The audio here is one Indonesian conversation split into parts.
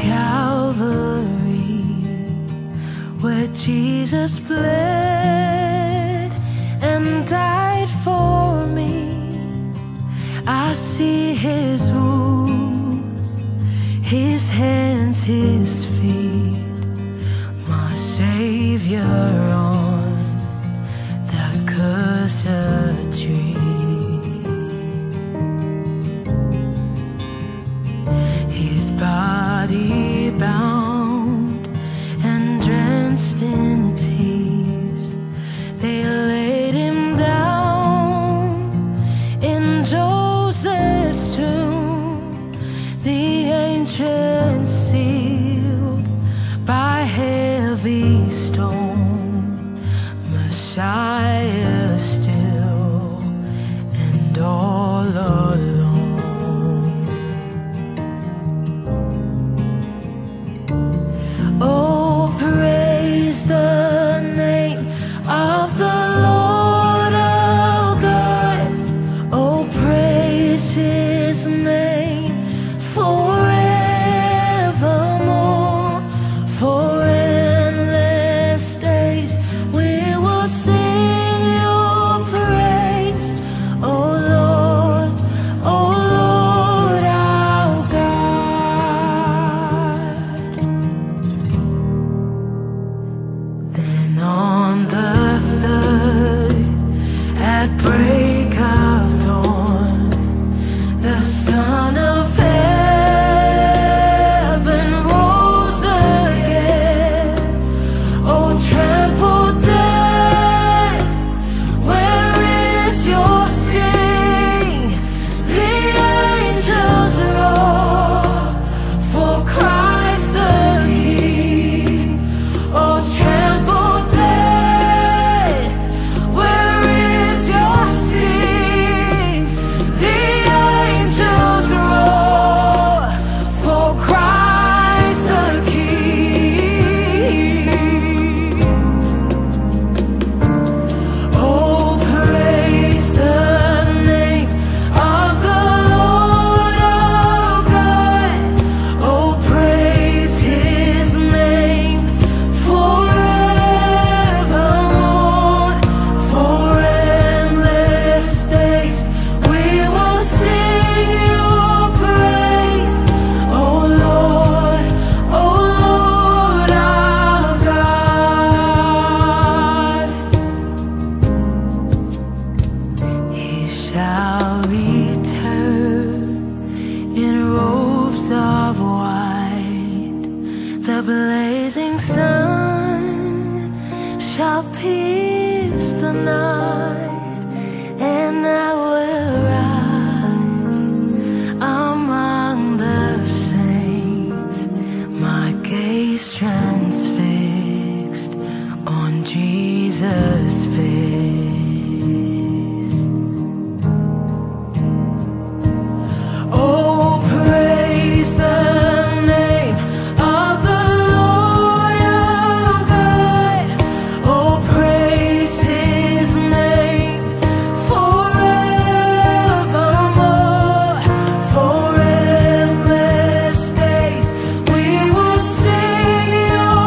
Calvary, where Jesus bled and died for me. I see his wounds, his hands, his feet, my Savior on the cursed tree. His body bound and drenched in tears, they laid him down in Joseph's tomb, the ancient sealed by heavy stone, Messiah still and all alone. Oh, praise the name of the Lord our God. Oh, praise his name forevermore. For endless days we will sing your praise. Oh Lord our God. Then on the third, at break of dawn, the Son of Heaven rose again. Oh, trample death, where is your sting? The angels roar for Christ the King. Oh, trample death, where is your sting? The angels roar for Christ the King. Oh, praise the name of the Lord our God. Oh, praise his name forevermore. For endless days we will sing your praise. Oh Lord our God. He shall return in robes of white. The blazing sun shall pierce the night, and I will rise among the saints, my gaze transfixed on Jesus' face. Oh, praise the name of the Lord our God. Oh, praise his name forevermore. For endless days we will sing your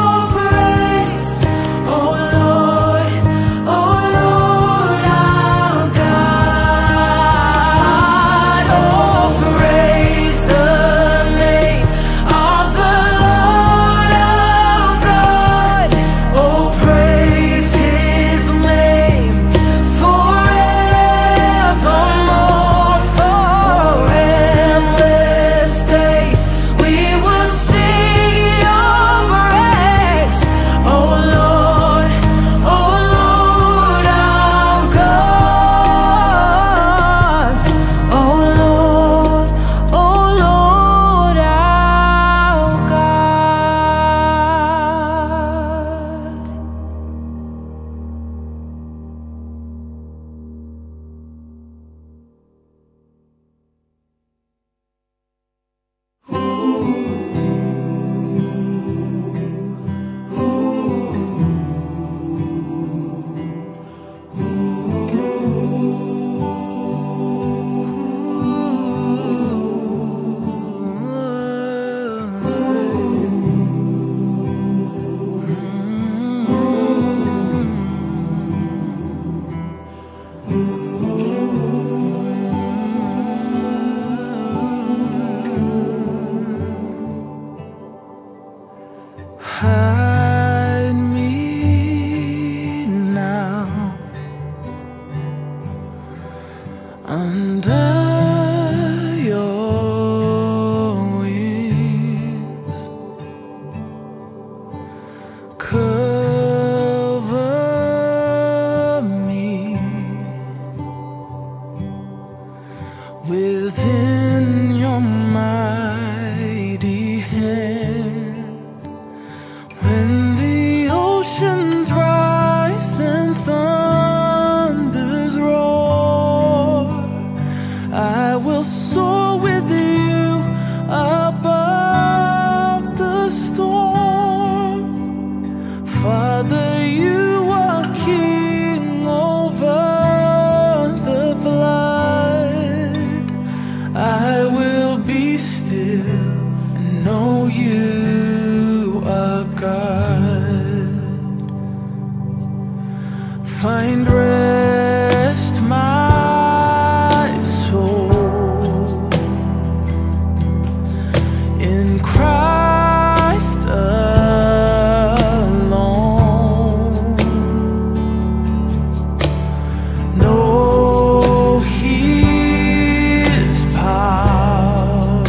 Find rest, my soul, in Christ alone. Know His power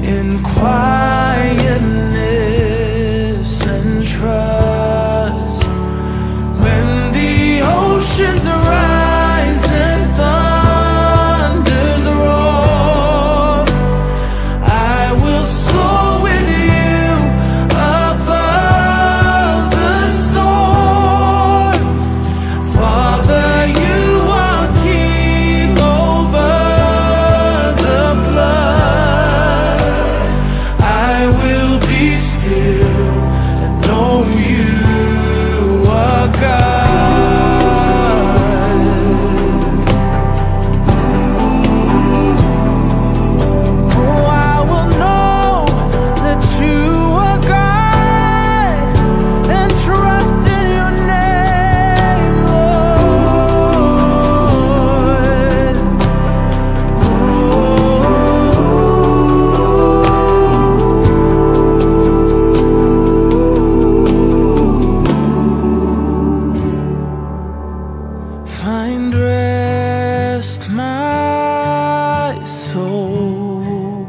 in quietness and trust. When the oceans rise and thunders roar, I will soar with you above the storm. Father, you are king over the flood. I will be still and know you are God. Oh, I will know that you are God and trust in your name, Lord. Find rest, my soul,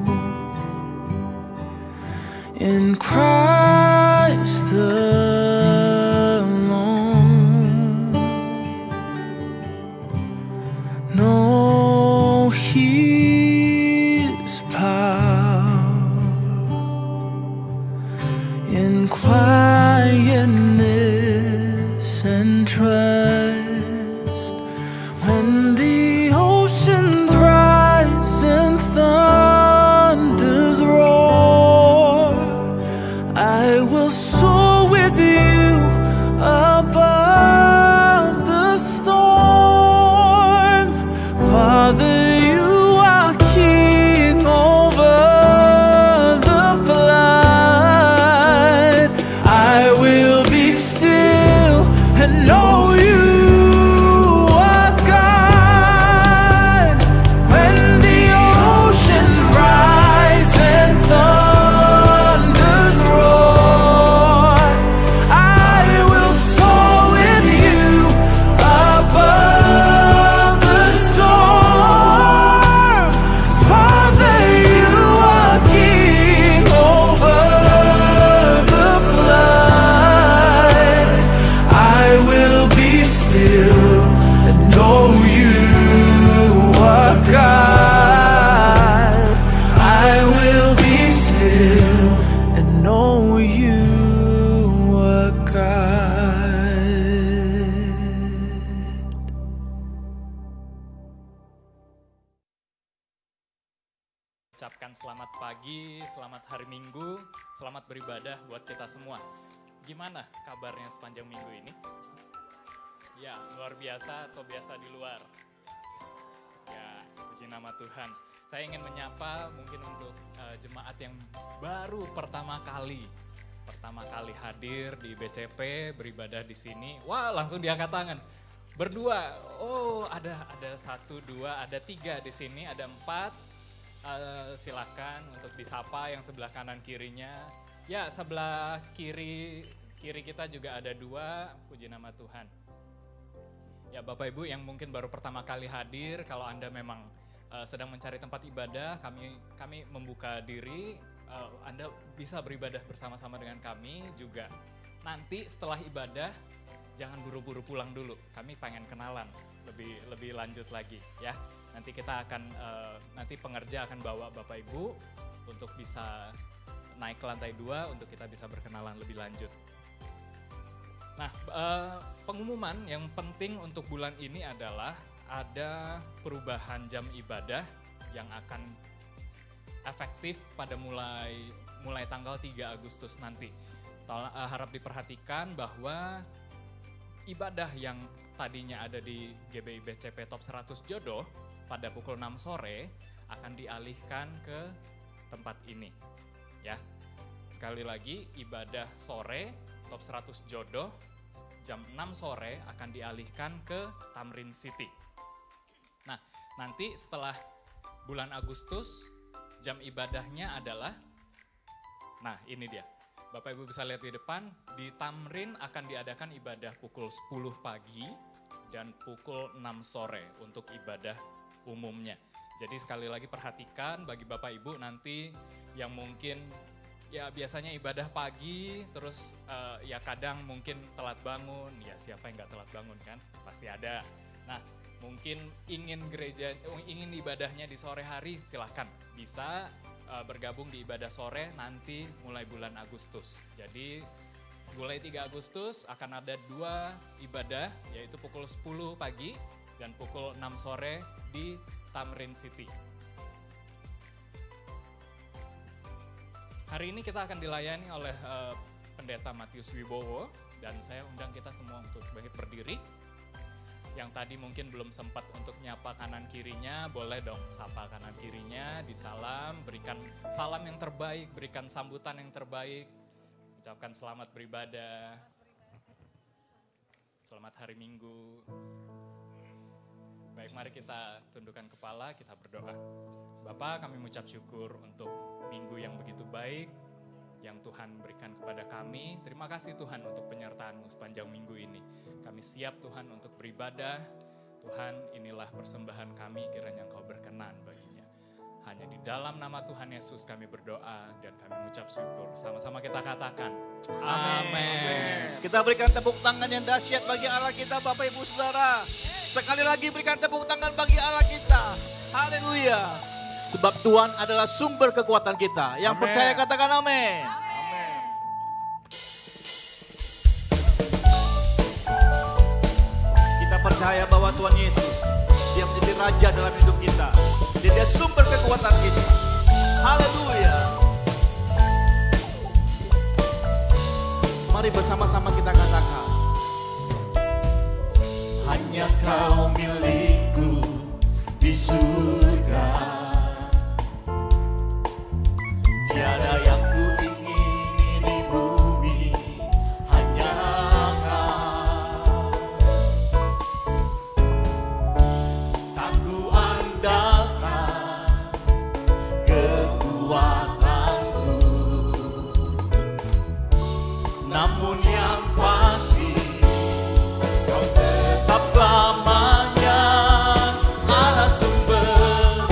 in Christ alone. Know His power in quietness and trust. When the oceans rise and thunders roar, I will soar with you above the storm. Father, you are king over the flood. I will be still and know you are God. When the oceans rise and thunders roar, I will soar with you above the storm. Father, you are king over the flood. I will be still and know you are God. I will be still and know you are God. Ucapkan selamat pagi, selamat hari Minggu, selamat beribadah buat kita semua. Gimana kabarnya sepanjang minggu ini? Ya, luar biasa atau biasa di luar? Ya, puji nama Tuhan. Saya ingin menyapa mungkin untuk jemaat yang baru pertama kali hadir di BCP, beribadah di sini. Wah, langsung diangkat tangan. Berdua, oh ada 1, 2, ada 3 di sini, ada 4. Silakan untuk disapa yang sebelah kanan kirinya. Ya, sebelah kiri kita juga ada 2, puji nama Tuhan. Ya, Bapak Ibu yang mungkin baru pertama kali hadir, kalau Anda memang sedang mencari tempat ibadah, kami membuka diri, Anda bisa beribadah bersama-sama dengan kami juga. Nanti setelah ibadah, jangan buru-buru pulang dulu, kami pengen kenalan lebih lanjut lagi ya. Nanti kita akan, nanti pengerja akan bawa Bapak Ibu untuk bisa naik ke lantai 2 untuk kita bisa berkenalan lebih lanjut. Nah, pengumuman yang penting untuk bulan ini adalah ada perubahan jam ibadah yang akan efektif pada mulai tanggal 3 Agustus nanti. Harap diperhatikan bahwa ibadah yang tadinya ada di GBI BCP Top 100 Jodoh pada pukul 6 sore akan dialihkan ke tempat ini. Ya. Sekali lagi, ibadah sore Top 100 Jodoh jam 6 sore akan dialihkan ke Tamrin City. Nah, nanti setelah bulan Agustus, jam ibadahnya adalah, nah ini dia. Bapak Ibu bisa lihat di depan, di Tamrin akan diadakan ibadah pukul 10 pagi dan pukul 6 sore untuk ibadah umumnya. Jadi sekali lagi perhatikan bagi Bapak Ibu nanti yang mungkin ya biasanya ibadah pagi, terus ya kadang mungkin telat bangun, ya siapa yang gak telat bangun kan, pasti ada. Nah mungkin ingin ibadahnya di sore hari, silahkan bisa bergabung di ibadah sore nanti mulai bulan Agustus. Jadi mulai 3 Agustus akan ada 2 ibadah, yaitu pukul 10 pagi dan pukul 6 sore di Tamrin City. Hari ini kita akan dilayani oleh Pendeta Matius Wibowo dan saya undang kita semua untuk berdiri. Yang tadi mungkin belum sempat untuk nyapa kanan kirinya, boleh dong sapa kanan kirinya, disalam, berikan salam yang terbaik, berikan sambutan yang terbaik, ucapkan selamat beribadah, selamat hari Minggu. Baik, mari kita tundukkan kepala, kita berdoa. Bapak, kami mengucap syukur untuk minggu yang begitu baik yang Tuhan berikan kepada kami. Terima kasih Tuhan untuk penyertaan-Mu sepanjang minggu ini. Kami siap Tuhan untuk beribadah. Tuhan, inilah persembahan kami, kiranya Engkau berkenan baginya. Hanya di dalam nama Tuhan Yesus kami berdoa dan kami mengucap syukur. Sama-sama kita katakan, amin. Kita berikan tepuk tangan yang dahsyat bagi Allah kita, Bapak Ibu Saudara. Sekali lagi berikan tepuk tangan bagi Allah kita. Haleluya. Sebab Tuhan adalah sumber kekuatan kita. Yang percaya katakan amin. Kita percaya bahwa Tuhan Yesus, Dia menjadi Raja dalam hidup kita. Dia sumber kekuatan kita. Haleluya. Mari bersama-sama kita katakan. Hanya Kau milikku di surga. Tiada yang ku ingini di bumi, hanya Kau. Tak ku andalkan kekuatanku, namun yang pasti Kau tetap selamanya Allah sumber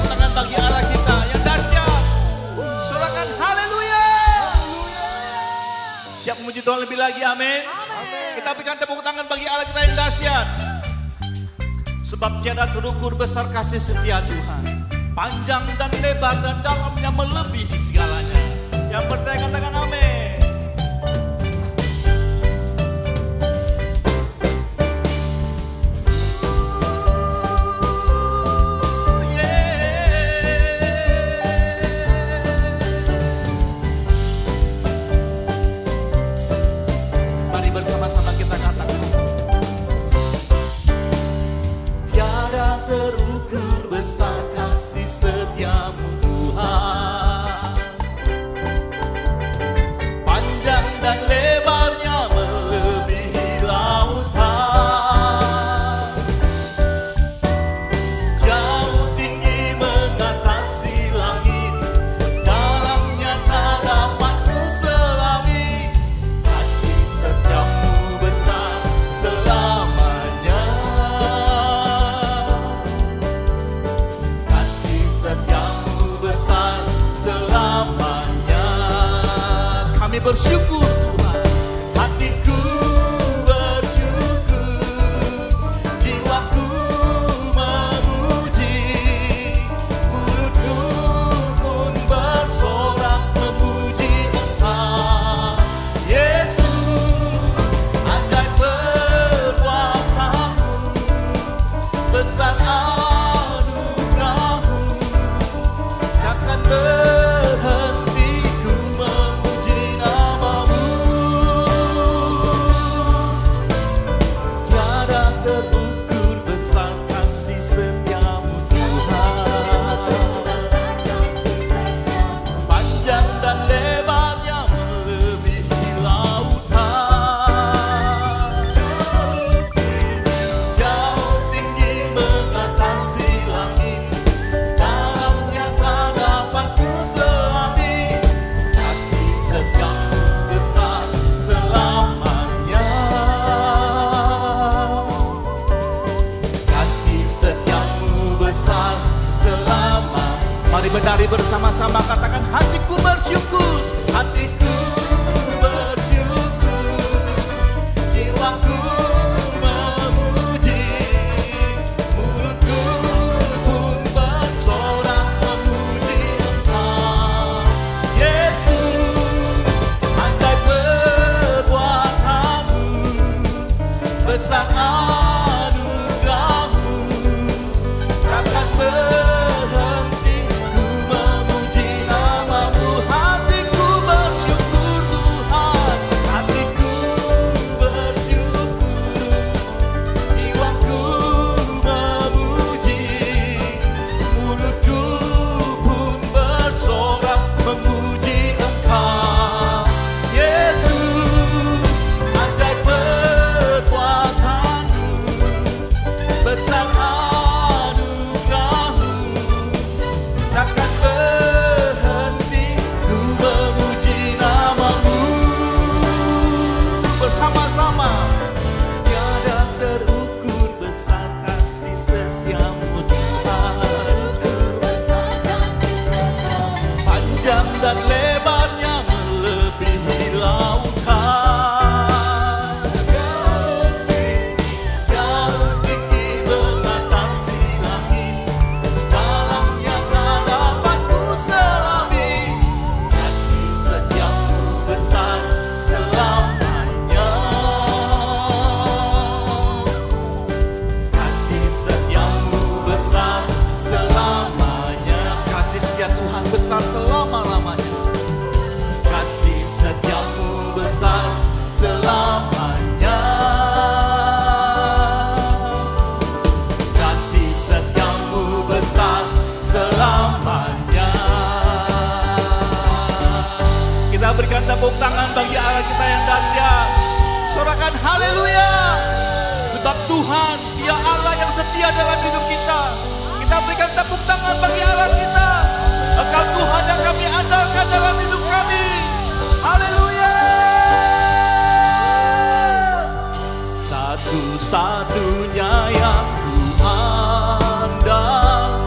tepuk tangan bagi Allah kita yang dahsyat. Sorakan haleluya. Siap memuji Tuhan lebih lagi, amin. Kita berikan tepuk tangan bagi Allah kita yang dahsyat. Sebab tiada terukur besar kasih setia Tuhan. Panjang dan lebar dan dalamnya melebihi segalanya. Yang percaya katakan amin. Mari bersama-sama kita katakan. Tiada terukur besar kasih setiamu Tuhan. Panjang dan lebarnya melebihi lautan. Jauh tinggi mengatasi langit, dalamnya tak dapat ku selami. Kasih setiamu besar selamanya. Kasih setiamu besar selamanya. Kami bersyukur Tuhan, hatiku bersyukur, jiwaku memuji, mulutku pun bersorak memuji Engkau. Yesus, ajaib perbuatanmu, besar anugerahmu, takkan berhenti ku memuji namamu. Tiada terukur besar kasih setiamu Tuhan. Panjang dan lebarnya melebihi lautan. Jauh tinggi mengatasi langit, dalamnya tak dapat ku selami. Kasih setiamu besar selamanya. Kasih setiamu besar selama. Mari menari bersama-sama katakan hatiku bersyukur, hatiku bersyukur, jiwaku memuji, mulutku pun bersorak memuji Engkau. Yesus, ajaib perbuatanmu, besar anugerahmu, takkan berhenti ku memuji namamu. Hatiku bersyukur Tuhan, hatiku bersyukur, jiwaku memuji, mulutku pun bersorak memuji Engkau. Yesus, ajaib perbuatanmu, besar anugerahmu, takkan berhenti ku memuji namamu. Bersama-sama. Tiada terukur besar kasih setiamu Tuhan. Panjang dan lebarnya melebihi lautan. Jauh tinggi mengatasi langit, dalamnya tak dapat ku selami. Kasih setiamu besar selamanya. Kasih setiamu besar selamanya. Kasih setia Tuhan besar selama-lamanya. Kasih setiamu besar selamanya. Kasih setiamu besar selamanya. Kita berikan tepuk tangan bagi Allah kita yang dahsyat. Sorakan haleluya. Sebab Tuhan, Dia Allah yang setia dalam hidup kita. Kita berikan tepuk tangan bagi Allah kita. Engkau Tuhan yang kami andalkan dalam hidup kami. Haleluya. Satu-satunya yang ku andalkan,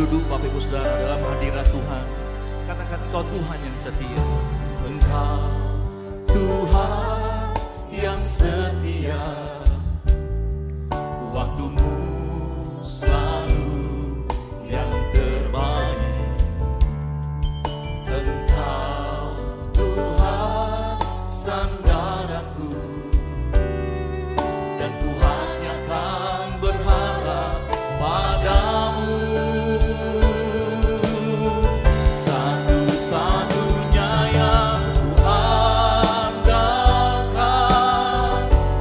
duduk Bapak Ibu Saudara dalam hadirat Tuhan. Katakan Engkau Tuhan yang setia. Engkau Tuhan yang setia, waktumu selalu yang terbaik. Engkau Tuhan sandaranku, dan ku hanya akan berharap padamu. Satu-satunya yang ku andalkan,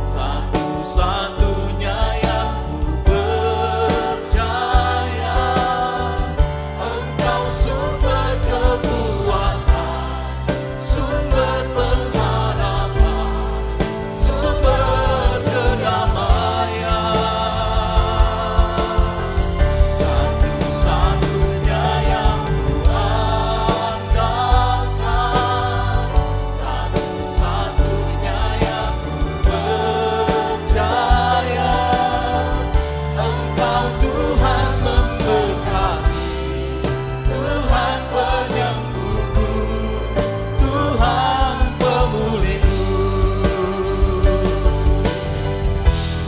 satu-satunya yang ku percaya. Engkau sumber kekuatan, sumber pengharapan, sumber kedamaian. Satu-satunya yang ku andalkan, satu-satunya yang ku percaya. Engkau Tuhan memberkati, Tuhan penyembuhku, Tuhan pemulihku.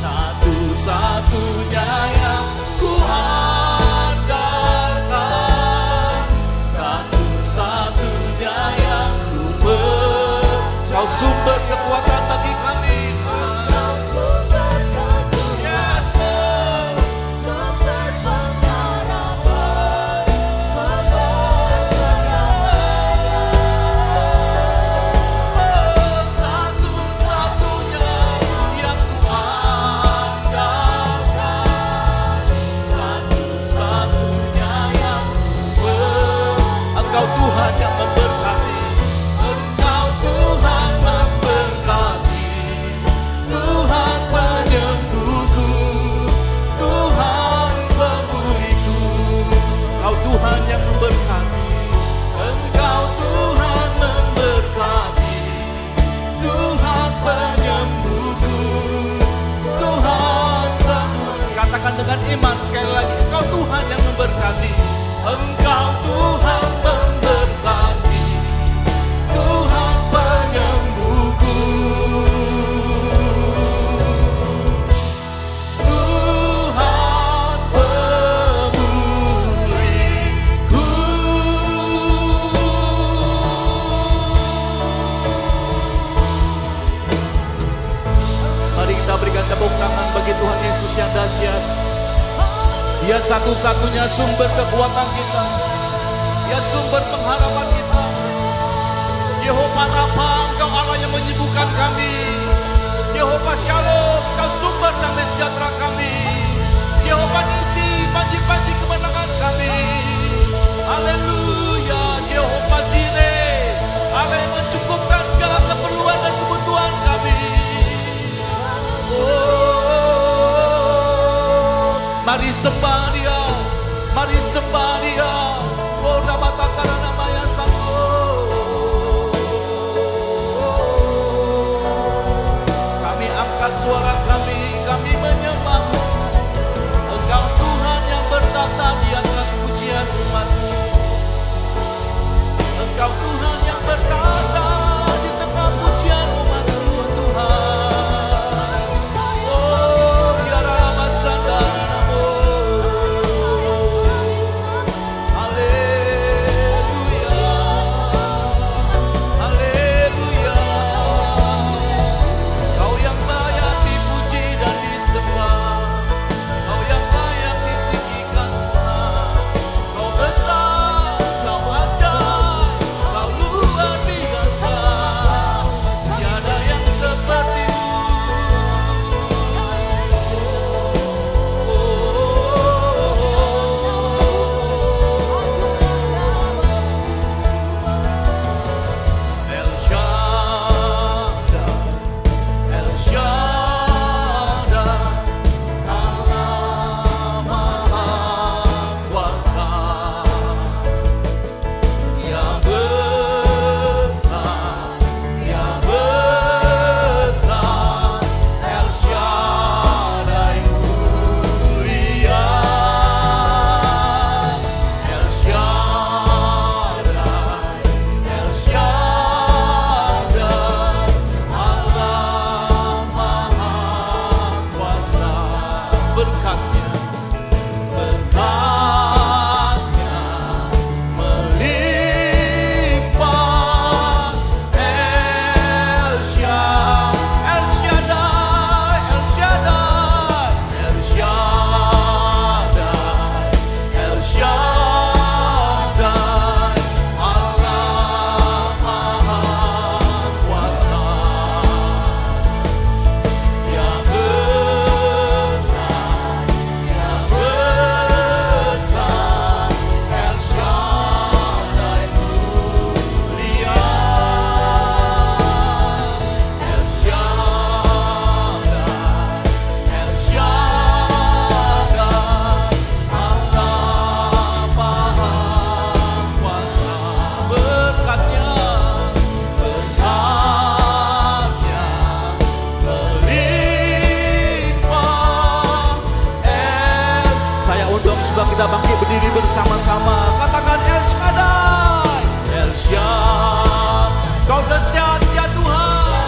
Satu-satunya yang ku andalkan, satu-satunya yang ku percaya. Kau sumber kekuatan bagi kami. Yes, Lord. Satu-satunya yang ku andalkan, satu-satunya yang ku Engkau Tuhan yang memberkati, Engkau Tuhan memberkati, Tuhan penyembuhku, Tuhan pemulihku. Engkau Tuhan yang memberkati, Engkau Tuhan memberkati, Tuhan penyembuhku, Tuhan pemulihku. Katakan dengan iman sekali lagi, Engkau Tuhan yang memberkati, Engkau Tuhan memberkati, Tuhan penyembuhku, Tuhan pemulihku. Mari kita berikan tepuk tangan bagi Tuhan Yesus yang dahsyat. Dia satu-satunya sumber kekuatan kita, Dia sumber pengharapan kita. Jehovah Rafa, Engkau Allah yang menyembuhkan kami. Jehovah Shalom, Engkau sumber damai sejahtera kami. Jehovah Nisi, panji-panji kemenangan kami. Haleluya. Jehovah Jireh, Allah yang mencukupkan segala keperluan dan kebutuhan kami. Mari sembah Dia, mari sembah Dia. Oh, dabatakara namanya satu. Kami angkat suara kami menyembah-Mu. Engkau Tuhan yang bertata di atas pujian umat-Mu. Engkau Tuhan yang bertata di tengah pujian umat-Mu, Tuhan. Oh, biarlah masandana-Mu. Haleluya, haleluya. Kau yang layak dipuji dan disembah, Kau yang layak ditinggikan Tuhan. Kau besar, Kau ajaib, Kau luar biasa. sudah bangkit berdiri bersama-sama, katakan El Shaddai, El Shaddai, Kau dahsyat ya Tuhan.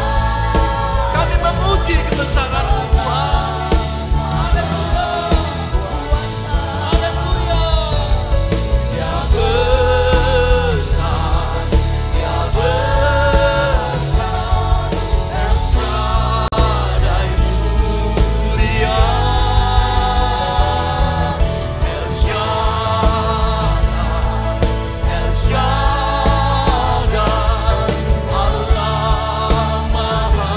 Kami memuji kebesaran-Mu Tuhan. Haleluya, haleluya. Ya besar, ya besar, El Shaddai mulia. El Shaddai, El Shaddai, Allah Maha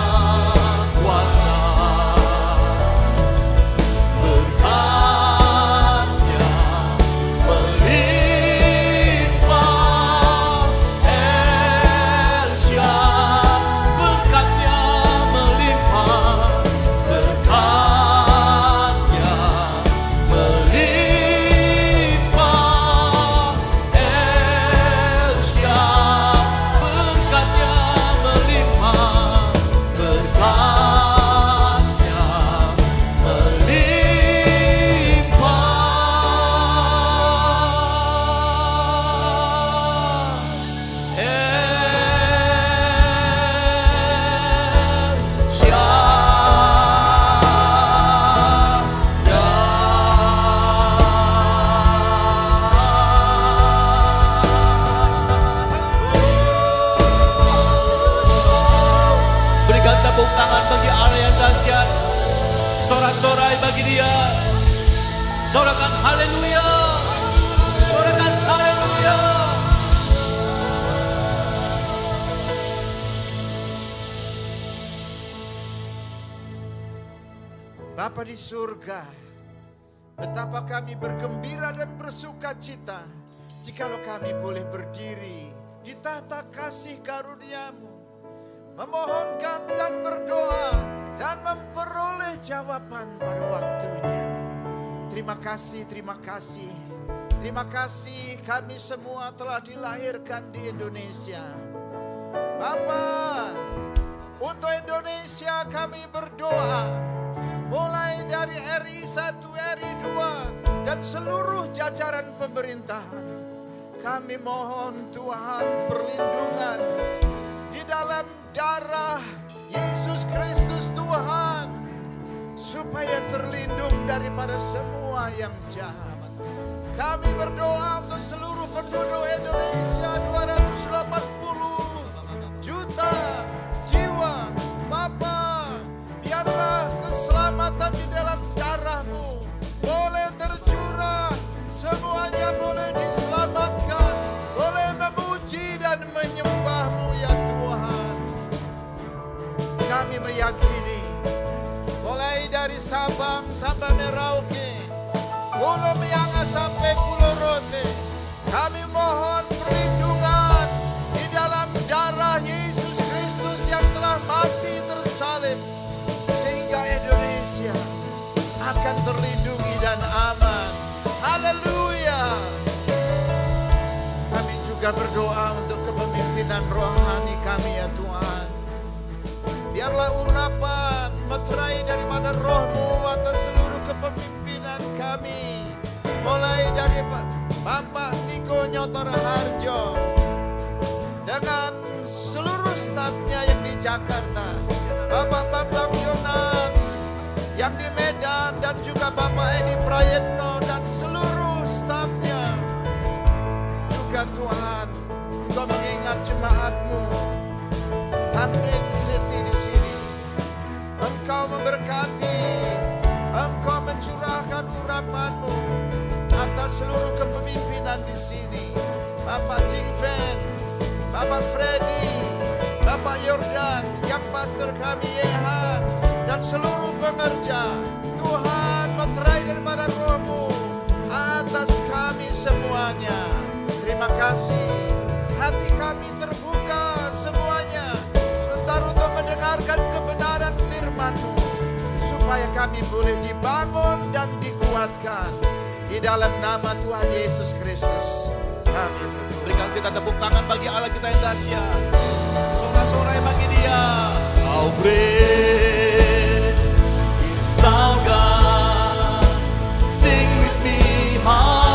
Kuasa. Berkat-Nya melimpah, El Shaddai. Berkat-Nya melimpah, berkat-Nya melimpah, El Shaddai. Berkat-Nya melimpah, berkat-Nya melimpah. El Shaddai. Berikan tepuk tangan bagi Allah yang dahsyat. Sorak-sorai bagi Dia. Sorakan haleluya. Sorakan haleluya. Bapa di surga, betapa kami bergembira dan bersuka cita jikalau kami boleh berdiri di tahta kasih karunia-Mu, memohonkan dan berdoa dan memperoleh jawaban pada waktunya. Terima kasih, terima kasih. Terima kasih kami semua telah dilahirkan di Indonesia. Bapa, untuk Indonesia kami berdoa. Mulai dari RI 1, RI 2, dan seluruh jajaran pemerintahan. Kami mohon Tuhan perlindungan di dalam darah Yesus Kristus Tuhan. Supaya terlindung daripada semua yang jahat. Kami berdoa untuk seluruh penduduk Indonesia 280 juta jiwa. Bapa, biarlah keselamatan di dalam darah-Mu boleh tercurah, semuanya boleh diselamatkan, boleh memuji dan menyembah-Mu ya Tuhan. Kami meyakini mulai dari Sabang sampai Merauke, Pulau Myanga sampai Pulau Rote, kami mohon perlindungan di dalam darah Yesus Kristus yang telah mati tersalib, sehingga Indonesia akan terlindungi dan aman. Haleluya. Kami juga berdoa untuk kepemimpinan rohani kami ya Tuhan. Biarlah urapan meterai daripada roh-Mu atas seluruh kepemimpinan kami. Mulai dari Bapak Niko Nyotor Harjo dengan seluruh stafnya yang di Jakarta, Bapak Bambang Yonan yang di Medan, dan juga Bapak Edi Prayetno dan seluruh stafnya. Juga Tuhan, Engkau mengingat jemaat-Mu Tamrin City di sini. Engkau memberkati, Engkau mencurahkan urapan-Mu atas seluruh kepemimpinan di sini. Bapak Jingfen, Bapak Freddy, Bapak Yordan, yang pastor kami Yehan, dan seluruh pengerja. Tuhan meterai daripada roh-Mu atas kami semuanya. Terima kasih. Hati kami terbuka semuanya sebentar untuk mendengarkan kebenaran firman-Mu, supaya kami boleh dibangun dan dikuatkan. Di dalam nama Tuhan Yesus Kristus kami berdoa. Berikan kita tepuk tangan bagi Allah kita yang dahsyat. Sorak-sorai bagi Dia. How great is our God. Sing with me, hallelujah.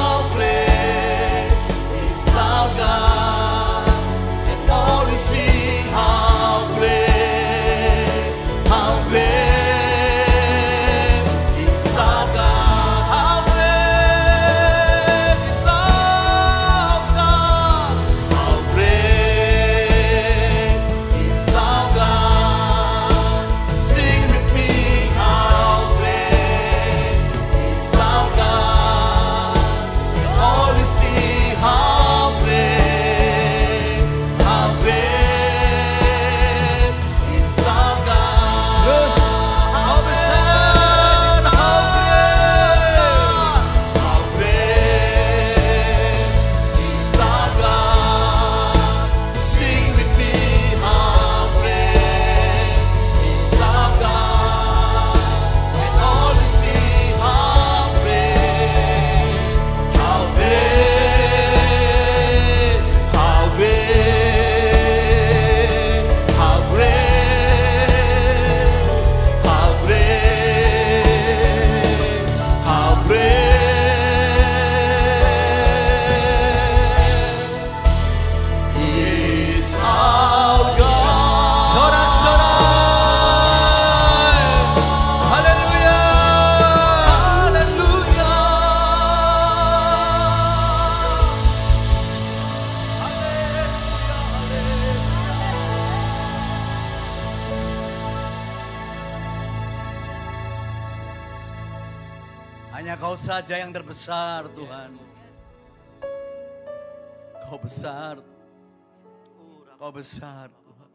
Hanya Kau saja yang terbesar Tuhan. Kau besar. Kau besar Tuhan.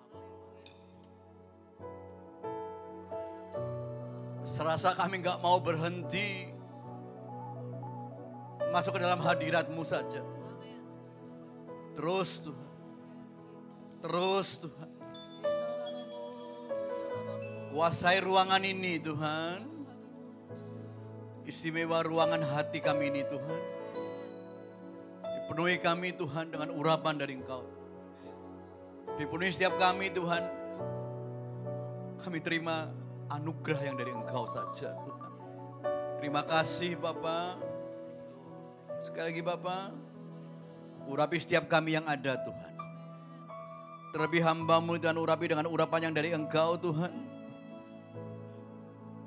Serasa kami gak mau berhenti masuk ke dalam hadirat-Mu saja. Terus Tuhan. Terus Tuhan. Kuasai ruangan ini Tuhan. Istimewa ruangan hati kami ini Tuhan. Dipenuhi kami Tuhan dengan urapan dari Engkau. Dipenuhi setiap kami Tuhan. Kami terima anugerah yang dari Engkau saja Tuhan. Terima kasih Bapa. Sekali lagi Bapa, urapi setiap kami yang ada Tuhan. Terlebih hamba-Mu dan urapi dengan urapan yang dari Engkau Tuhan.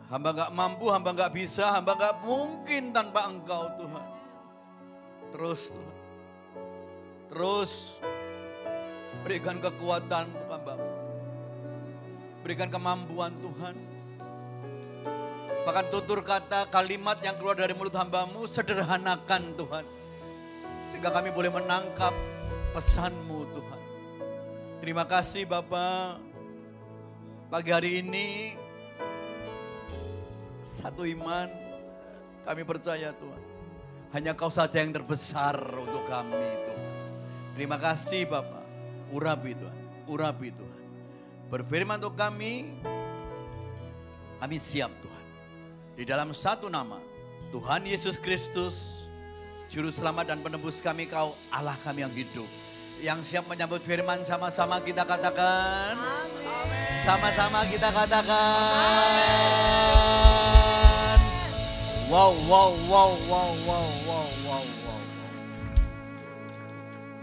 Hamba gak mampu, hamba gak bisa, hamba gak mungkin tanpa Engkau Tuhan. Terus Tuhan. Terus berikan kekuatan untuk hamba-Mu. Berikan kemampuan Tuhan. Bahkan tutur kata kalimat yang keluar dari mulut hamba-Mu sederhanakan Tuhan. Sehingga kami boleh menangkap pesan-Mu Tuhan. Terima kasih Bapa. Pagi hari ini satu iman kami percaya Tuhan. Hanya Kau saja yang terbesar untuk kami Tuhan. Terima kasih Bapa. Urapi Tuhan. Urapi Tuhan. Berfirman untuk kami siap Tuhan. Di dalam satu nama, Tuhan Yesus Kristus, Juru Selamat dan Penebus kami, Kau Allah kami yang hidup. Yang siap menyambut firman, sama-sama kita katakan. Amin. Sama-sama kita katakan. Wow, wow, wow, wow, wow, wow, wow, wow.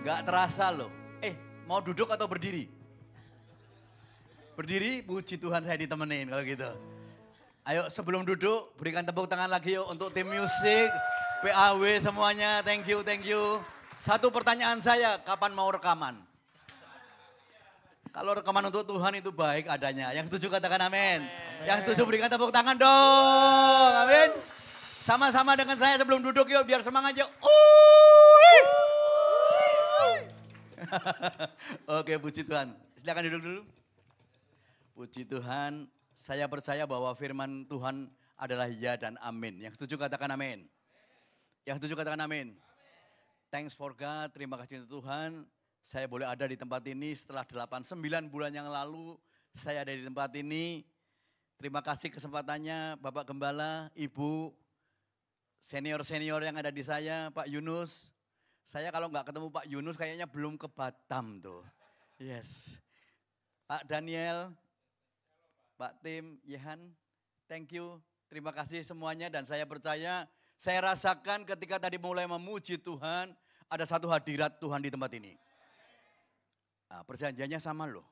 Gak terasa loh. Mau duduk atau berdiri? Berdiri, puji Tuhan saya ditemenin kalau gitu. Ayo sebelum duduk berikan tepuk tangan lagi yuk untuk tim musik, PAW semuanya, thank you, thank you. Satu pertanyaan saya, kapan mau rekaman? Kalau rekaman untuk Tuhan itu baik adanya. Yang setuju katakan amin. Yang setuju berikan tepuk tangan dong, amin. Sama-sama dengan saya sebelum duduk yuk biar semangat yuk. Oke puji Tuhan, silakan duduk dulu. Puji Tuhan. Saya percaya bahwa firman Tuhan adalah ya dan amin. Yang setuju katakan amin. Yang setuju katakan amin. Thanks for God, terima kasih untuk Tuhan. Saya boleh ada di tempat ini setelah 8-9 bulan yang lalu. Saya ada di tempat ini. Terima kasih kesempatannya Bapak Gembala, Ibu, senior-senior yang ada di saya, Pak Yunus. Saya kalau nggak ketemu Pak Yunus kayaknya belum ke Batam tuh. Yes. Pak Daniel, Pak Tim, Yehan, thank you, terima kasih semuanya dan saya percaya, saya rasakan ketika tadi mulai memuji Tuhan, ada satu hadirat Tuhan di tempat ini. Nah, perjanjiannya sama loh,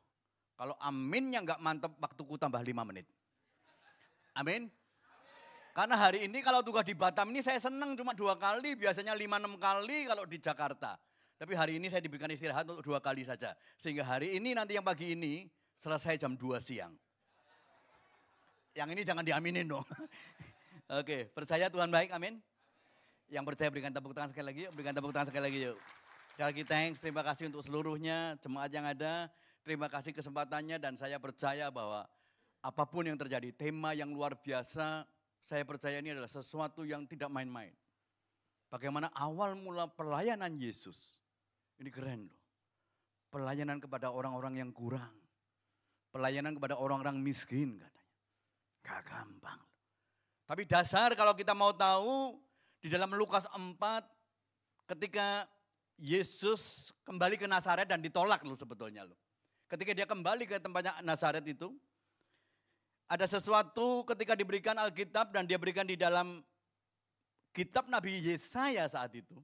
kalau aminnya nggak mantep waktuku tambah 5 menit. Amin. Karena hari ini kalau tugas di Batam ini saya senang cuma 2 kali, biasanya 5-6 kali kalau di Jakarta. Tapi hari ini saya diberikan istirahat untuk 2 kali saja. Sehingga hari ini nanti yang pagi ini selesai jam 2 siang. Yang ini jangan diaminin dong. Oke, percaya Tuhan baik, amin. Yang percaya berikan tepuk tangan sekali lagi yuk, berikan tepuk tangan sekali lagi yuk. Sekali lagi thanks, terima kasih untuk seluruhnya, jemaat yang ada. Terima kasih kesempatannya dan saya percaya bahwa apapun yang terjadi, tema yang luar biasa, saya percaya ini adalah sesuatu yang tidak main-main. Bagaimana awal mula pelayanan Yesus, ini keren loh. Pelayanan kepada orang-orang yang kurang. Pelayanan kepada orang-orang miskin katanya. Gak gampang. Tapi dasar kalau kita mau tahu di dalam Lukas 4 ketika Yesus kembali ke Nazaret dan ditolak loh sebetulnya loh. Ketika dia kembali ke tempatnya Nazaret itu ada sesuatu ketika diberikan Alkitab dan dia berikan di dalam kitab Nabi Yesaya saat itu.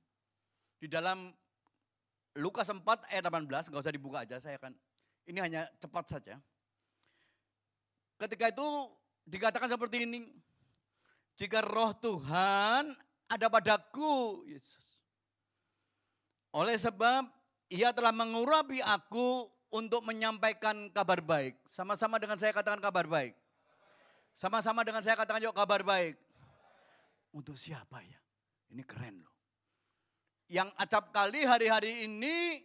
Di dalam Lukas 4 ayat 18, gak usah dibuka aja, saya akan, ini hanya cepat saja. Ketika itu dikatakan seperti ini, jika roh Tuhan ada padaku, Yesus. Oleh sebab ia telah mengurapi aku untuk menyampaikan kabar baik. Sama-sama dengan saya katakan kabar baik. Sama-sama dengan saya katakan yuk kabar baik. Untuk siapa ya? Ini keren loh. Yang acap kali hari-hari ini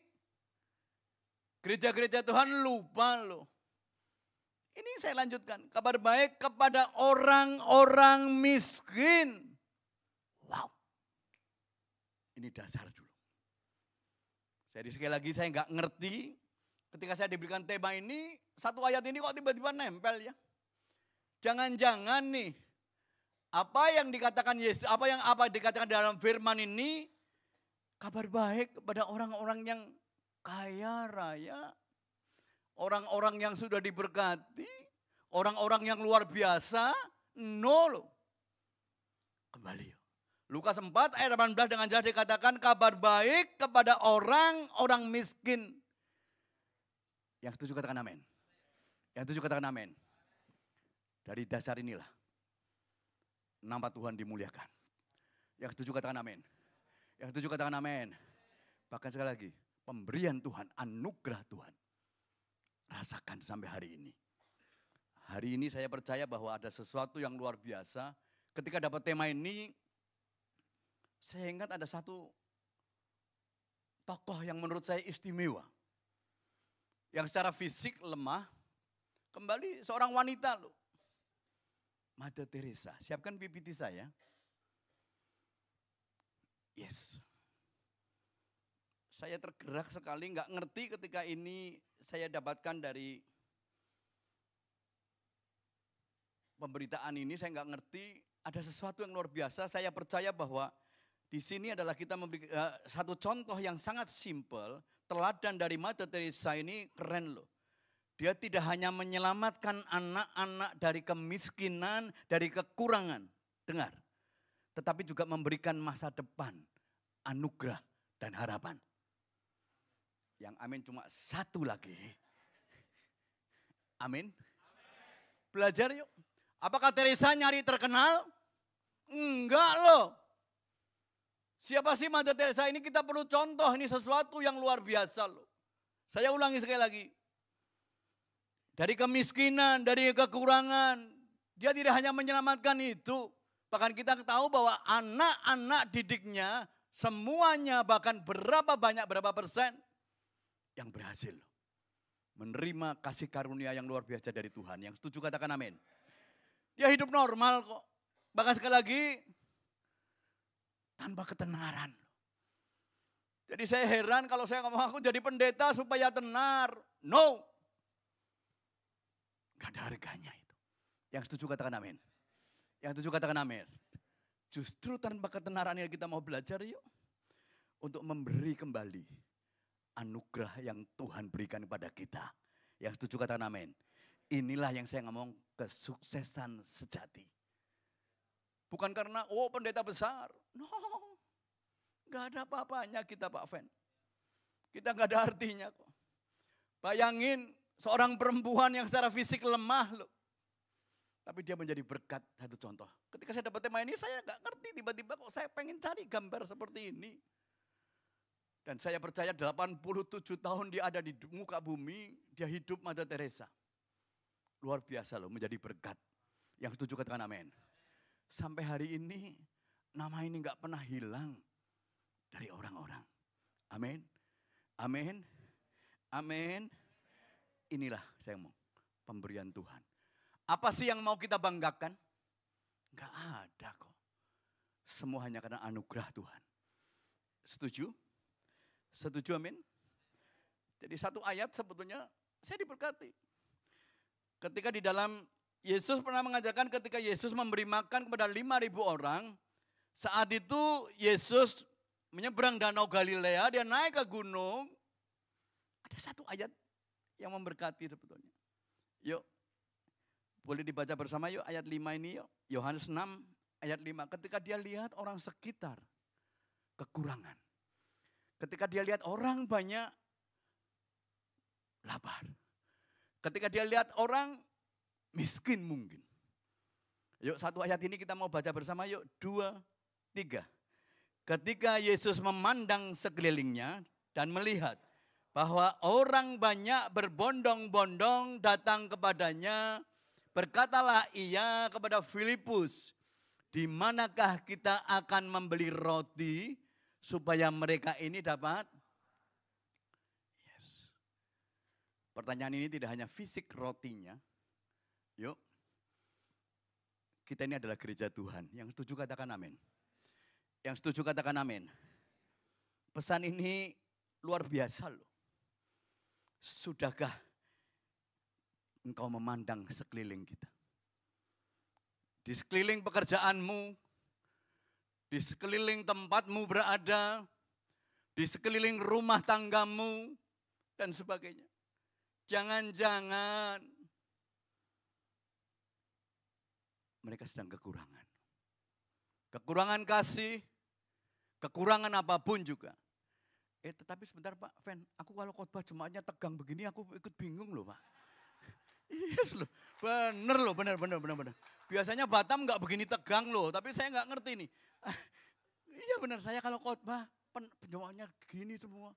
gereja-gereja Tuhan lupa loh. Ini saya lanjutkan. Kabar baik kepada orang-orang miskin. Wow. Ini dasar dulu. Jadi sekali lagi saya nggak ngerti. Ketika saya diberikan tema ini, satu ayat ini kok tiba-tiba nempel ya. Jangan-jangan nih, apa yang dikatakan Yesus, apa dikatakan dalam firman ini, kabar baik kepada orang-orang yang kaya raya. Orang-orang yang sudah diberkati, orang-orang yang luar biasa, no loh. Kembali yuk. Lukas 4 ayat 18 dengan jelas dikatakan kabar baik kepada orang-orang miskin. Yang setuju katakan amin. Yang setuju katakan amin. Dari dasar inilah nama Tuhan dimuliakan. Yang setuju katakan amin. Yang setuju katakan amin. Bahkan sekali lagi, pemberian Tuhan, anugerah Tuhan. Rasakan sampai hari ini. Hari ini saya percaya bahwa ada sesuatu yang luar biasa. Ketika dapat tema ini, saya ingat ada satu tokoh yang menurut saya istimewa. Yang secara fisik lemah, kembali seorang wanita loh. Mother Teresa, siapkan PPT saya. Yes. Saya tergerak sekali, nggak ngerti ketika ini saya dapatkan dari pemberitaan ini, saya nggak ngerti, ada sesuatu yang luar biasa. Saya percaya bahwa di sini adalah kita memberi satu contoh yang sangat simpel, teladan dari Mother Teresa ini keren loh. Dia tidak hanya menyelamatkan anak-anak dari kemiskinan, dari kekurangan, dengar. Tetapi juga memberikan masa depan, anugerah dan harapan. Yang amin cuma satu lagi. Amin. Belajar yuk. Apakah Teresa nyari terkenal? Enggak loh. Siapa sih Mother Teresa ini? Kita perlu contoh, ini sesuatu yang luar biasa loh. Saya ulangi sekali lagi. Dari kemiskinan, dari kekurangan. Dia tidak hanya menyelamatkan itu. Bahkan kita tahu bahwa anak-anak didiknya semuanya bahkan berapa persen yang berhasil menerima kasih karunia yang luar biasa dari Tuhan. Yang setuju katakan amin. Dia hidup normal kok. Bahkan sekali lagi tanpa ketenaran. Jadi saya heran kalau saya ngomong aku jadi pendeta supaya tenar. No. Gak ada harganya itu. Yang setuju katakan amin. Yang setuju katakan amin. Justru tanpa ketenaran yang kita mau belajar yuk. Untuk memberi kembali anugerah yang Tuhan berikan kepada kita. Yang setuju katakan amin. Inilah yang saya ngomong kesuksesan sejati. Bukan karena pendeta besar. No. Gak ada apa-apanya kita Pak Fen. Kita gak ada artinya kok. Bayangin seorang perempuan yang secara fisik lemah loh. Tapi dia menjadi berkat, satu contoh. Ketika saya dapat tema ini saya gak ngerti tiba-tiba kok saya pengen cari gambar seperti ini. Dan saya percaya 87 tahun dia ada di muka bumi, dia hidup Mother Teresa. Luar biasa loh, menjadi berkat. Yang setuju katakan amin. Sampai hari ini nama ini gak pernah hilang dari orang-orang. Amin. Amin. Amin. Inilah saya ngomong, pemberian Tuhan. Apa sih yang mau kita banggakan? Gak ada kok. Semua hanya karena anugerah Tuhan. Setuju? Setuju amin? Jadi satu ayat sebetulnya saya diberkati. Ketika di dalam Yesus pernah mengajarkan ketika Yesus memberi makan kepada 5.000 orang. Saat itu Yesus menyeberang danau Galilea, dia naik ke gunung. Ada satu ayat yang memberkati sebetulnya. Yuk, boleh dibaca bersama yuk ayat 5 ini yuk. Yohanes 6 ayat 5. Ketika dia lihat orang sekitar kekurangan. Ketika dia lihat orang banyak lapar. Ketika dia lihat orang miskin mungkin. Yuk satu ayat ini kita mau baca bersama yuk. 2, 3. Ketika Yesus memandang sekelilingnya dan melihat bahwa orang banyak berbondong-bondong datang kepadanya, berkatalah ia kepada Filipus, Di manakah kita akan membeli roti supaya mereka ini dapat? Yes. Pertanyaan ini tidak hanya fisik rotinya. Yuk. Kita ini adalah gereja Tuhan. Yang setuju katakan amin. Yang setuju katakan amin. Pesan ini luar biasa loh. Sudahkah engkau memandang sekeliling kita? Di sekeliling pekerjaanmu, di sekeliling tempatmu berada, di sekeliling rumah tanggamu, dan sebagainya. Jangan-jangan mereka sedang kekurangan. Kekurangan kasih, kekurangan apapun juga. Tetapi sebentar Pak Fen, aku kalau khotbah jemaatnya tegang begini, aku ikut bingung loh Pak. Yes loh, bener. Biasanya Batam nggak begini tegang loh, tapi saya nggak ngerti nih. Iya benar, saya kalau khotbah penjemaatnya gini semua,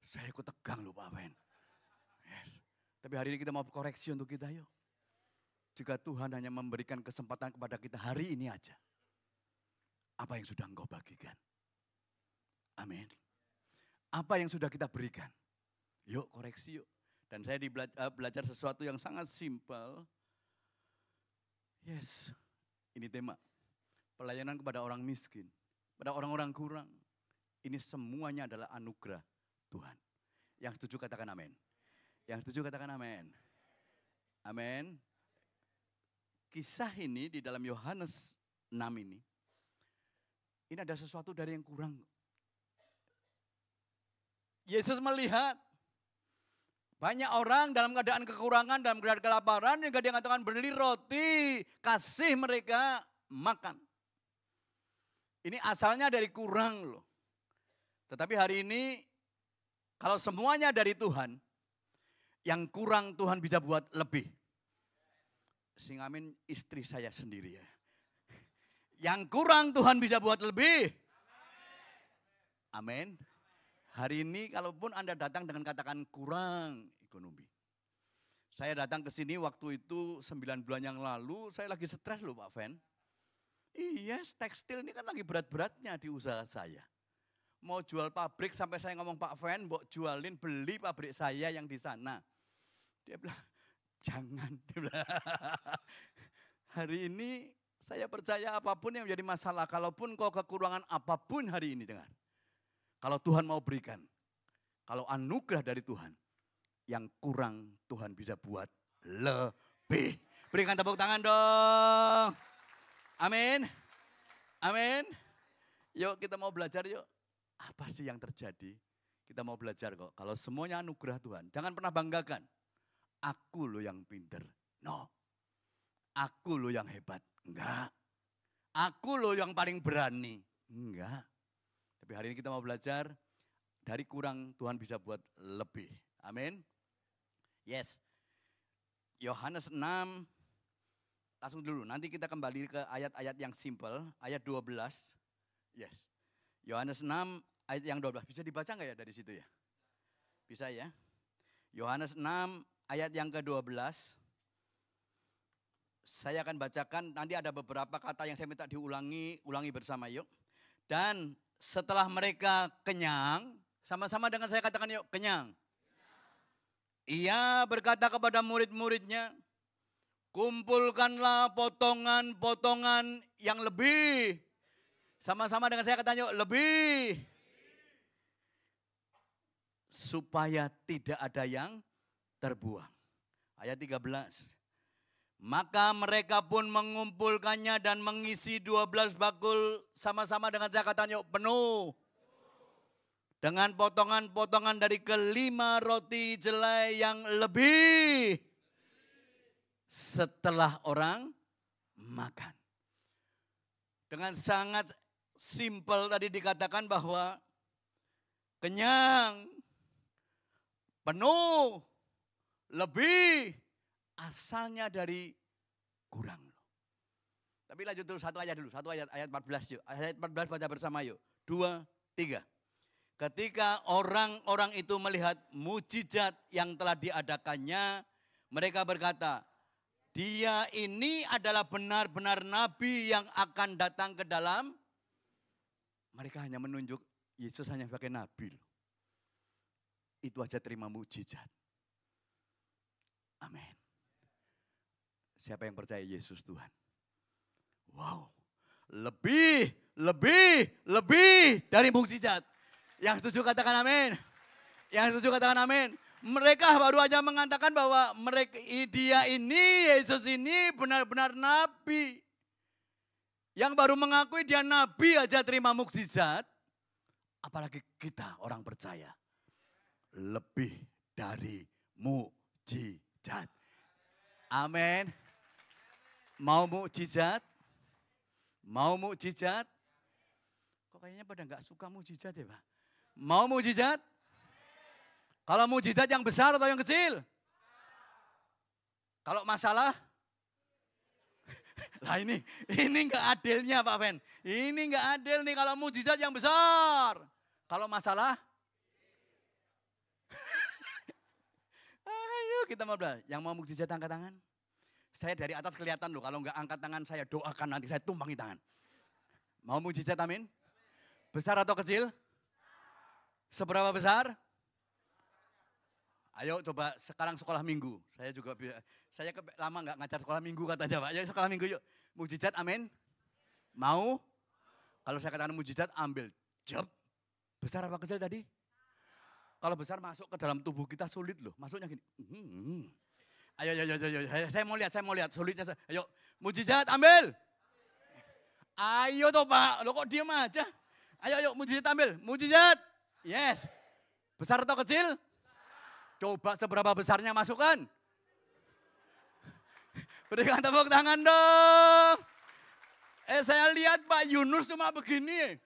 saya ikut tegang loh Pak Fen. Yes. Tapi hari ini kita mau koreksi untuk kita yuk. Jika Tuhan hanya memberikan kesempatan kepada kita hari ini aja, apa yang sudah engkau bagikan? Amin. Apa yang sudah kita berikan? Yuk koreksi yuk. Dan saya belajar sesuatu yang sangat simpel. Yes, ini tema. Pelayanan kepada orang miskin, pada orang-orang kurang. Ini semuanya adalah anugerah Tuhan. Yang setuju katakan amin. Yang setuju katakan amin. Amin. Kisah ini di dalam Yohanes 6 ini ada sesuatu dari yang kurang. Yesus melihat banyak orang dalam keadaan kekurangan, dalam keadaan kelaparan, yang dia katakan beli roti, kasih mereka makan. Ini asalnya dari kurang loh. Tetapi hari ini, kalau semuanya dari Tuhan, yang kurang Tuhan bisa buat lebih. Sing amin istri saya sendiri ya. Yang kurang Tuhan bisa buat lebih. Amin. Hari ini kalaupun Anda datang dengan katakan kurang ekonomi. Saya datang ke sini waktu itu 9 bulan yang lalu, saya lagi stres loh Pak Fen. Iya, tekstil ini kan lagi berat-beratnya di usaha saya. Mau jual pabrik sampai saya ngomong Pak Fen, mbok jualin beli pabrik saya yang di sana. Dia bilang, jangan. Dia bilang, hari ini saya percaya apapun yang menjadi masalah, kalaupun kau kekurangan apapun hari ini dengar. Kalau Tuhan mau berikan, kalau anugerah dari Tuhan, yang kurang Tuhan bisa buat lebih. Berikan tepuk tangan dong. Amin. Amin. Yuk kita mau belajar yuk. Apa sih yang terjadi? Kita mau belajar kok. Kalau semuanya anugerah Tuhan, jangan pernah banggakan. Aku loh yang pinter. No. Aku loh yang hebat. Enggak. Aku loh yang paling berani. Enggak. Tapi hari ini kita mau belajar, dari kurang Tuhan bisa buat lebih. Amin. Yes. Yohanes 6, langsung dulu. Nanti kita kembali ke ayat-ayat yang simple. Ayat 12. Yes. Yohanes 6, ayat yang 12. Bisa dibaca nggak ya dari situ ya? Bisa ya. Yohanes 6, ayat yang ke-12. Saya akan bacakan, nanti ada beberapa kata yang saya minta ulangi bersama yuk. Dan setelah mereka kenyang, sama-sama dengan saya katakan yuk, kenyang. Ia berkata kepada murid-muridnya, kumpulkanlah potongan-potongan yang lebih. Sama-sama dengan saya katakan yuk, lebih. Supaya tidak ada yang terbuang. Ayat 13. Maka mereka pun mengumpulkannya dan mengisi 12 bakul sama-sama dengan saya katakan yuk penuh. Dengan potongan-potongan dari kelima roti jelai yang lebih. Setelah orang makan. Dengan sangat simpel tadi dikatakan bahwa kenyang, penuh, lebih. Asalnya dari kurang. Tapi lanjut dulu, satu ayat, ayat 14 yuk. Ayat 14 baca bersama yuk. 2, 3. Ketika orang-orang itu melihat mujizat yang telah diadakannya, mereka berkata, Dia ini adalah benar-benar nabi yang akan datang ke dalam. Mereka hanya menunjuk Yesus hanya sebagai nabi loh. Itu aja terima mukjizat. Amin. Siapa yang percaya Yesus Tuhan? Wow. Lebih dari mukjizat. Yang setuju katakan amin. Yang setuju katakan amin. Mereka baru aja mengatakan bahwa dia ini, Yesus ini benar-benar nabi. Yang baru mengakui dia nabi aja terima mukjizat. Apalagi kita orang percaya. Lebih dari mukjizat. Amin. Mau mukjizat? Mau mukjizat? Kok kayaknya pada nggak suka mukjizat ya Pak? Mau mukjizat? Kalau mukjizat yang besar atau yang kecil? Kalau masalah? Lah ini nggak adilnya Pak Ben. Ini nggak adil nih kalau mukjizat yang besar. Kalau masalah? Ayo kita mau belajar. Yang mau mukjizat angkat tangan. Saya dari atas kelihatan loh. Kalau nggak angkat tangan saya doakan nanti saya tumpangi tangan. Mau mukjizat amin? Besar atau kecil? Seberapa besar? Ayo coba sekarang sekolah minggu. Saya lama nggak ngajar sekolah minggu katanya Pak. Ayo sekolah minggu yuk. Mukjizat amin? Mau? Kalau saya katakan mukjizat ambil. Jep. Besar apa kecil tadi? Kalau besar masuk ke dalam tubuh kita sulit loh. Masuknya gini. Ayo. Saya mau lihat sulitnya. Ayo mukjizat ambil. Ayo toh Pak. Lo kok diam aja? Ayo mukjizat ambil. Mukjizat. Yes. Besar atau kecil? Coba seberapa besarnya masukkan. Berikan tepuk tangan dong. Saya lihat Pak Yunus cuma begini.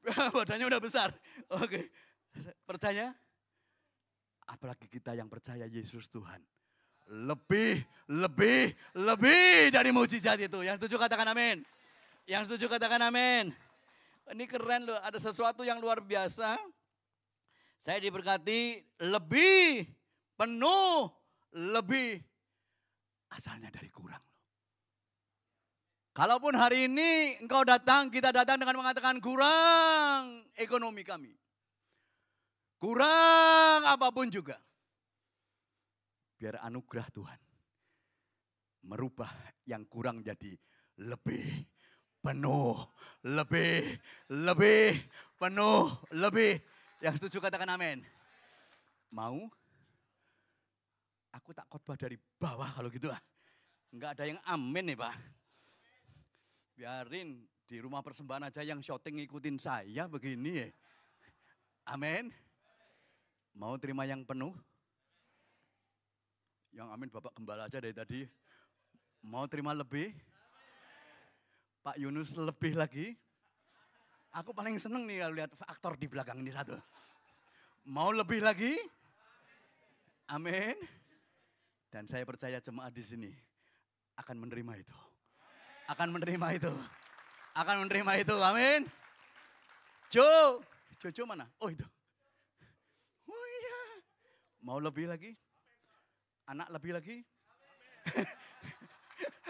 Badannya udah besar. Oke. Percaya? Apalagi kita yang percaya Yesus Tuhan. Lebih dari mukjizat itu. Yang setuju katakan amin. Yang setuju katakan amin. Ini keren loh, ada sesuatu yang luar biasa. Saya diberkati lebih, penuh, lebih. Asalnya dari kurang. Kalaupun hari ini engkau datang, kita datang dengan mengatakan kurang ekonomi kami. Kurang apapun juga. Biar anugerah Tuhan merubah yang kurang jadi lebih. Penuh, lebih, penuh, lebih. Yang setuju katakan amin. Mau? Aku tak khotbah dari bawah kalau gitu ah. Enggak ada yang amin nih Pak. Biarin di rumah persembahan aja yang syuting ngikutin saya begini ya. Amin. Mau terima yang penuh? Yang amin Bapak Gembala aja dari tadi. Mau terima lebih? Pak Yunus lebih lagi. Aku paling seneng nih lihat aktor di belakang ini satu. Mau lebih lagi? Amin. Dan saya percaya jemaat di sini akan menerima itu. Akan menerima itu. Akan menerima itu. Amin. Jojo mana? Oh itu. Oh iya. Mau lebih lagi? Anak lebih lagi?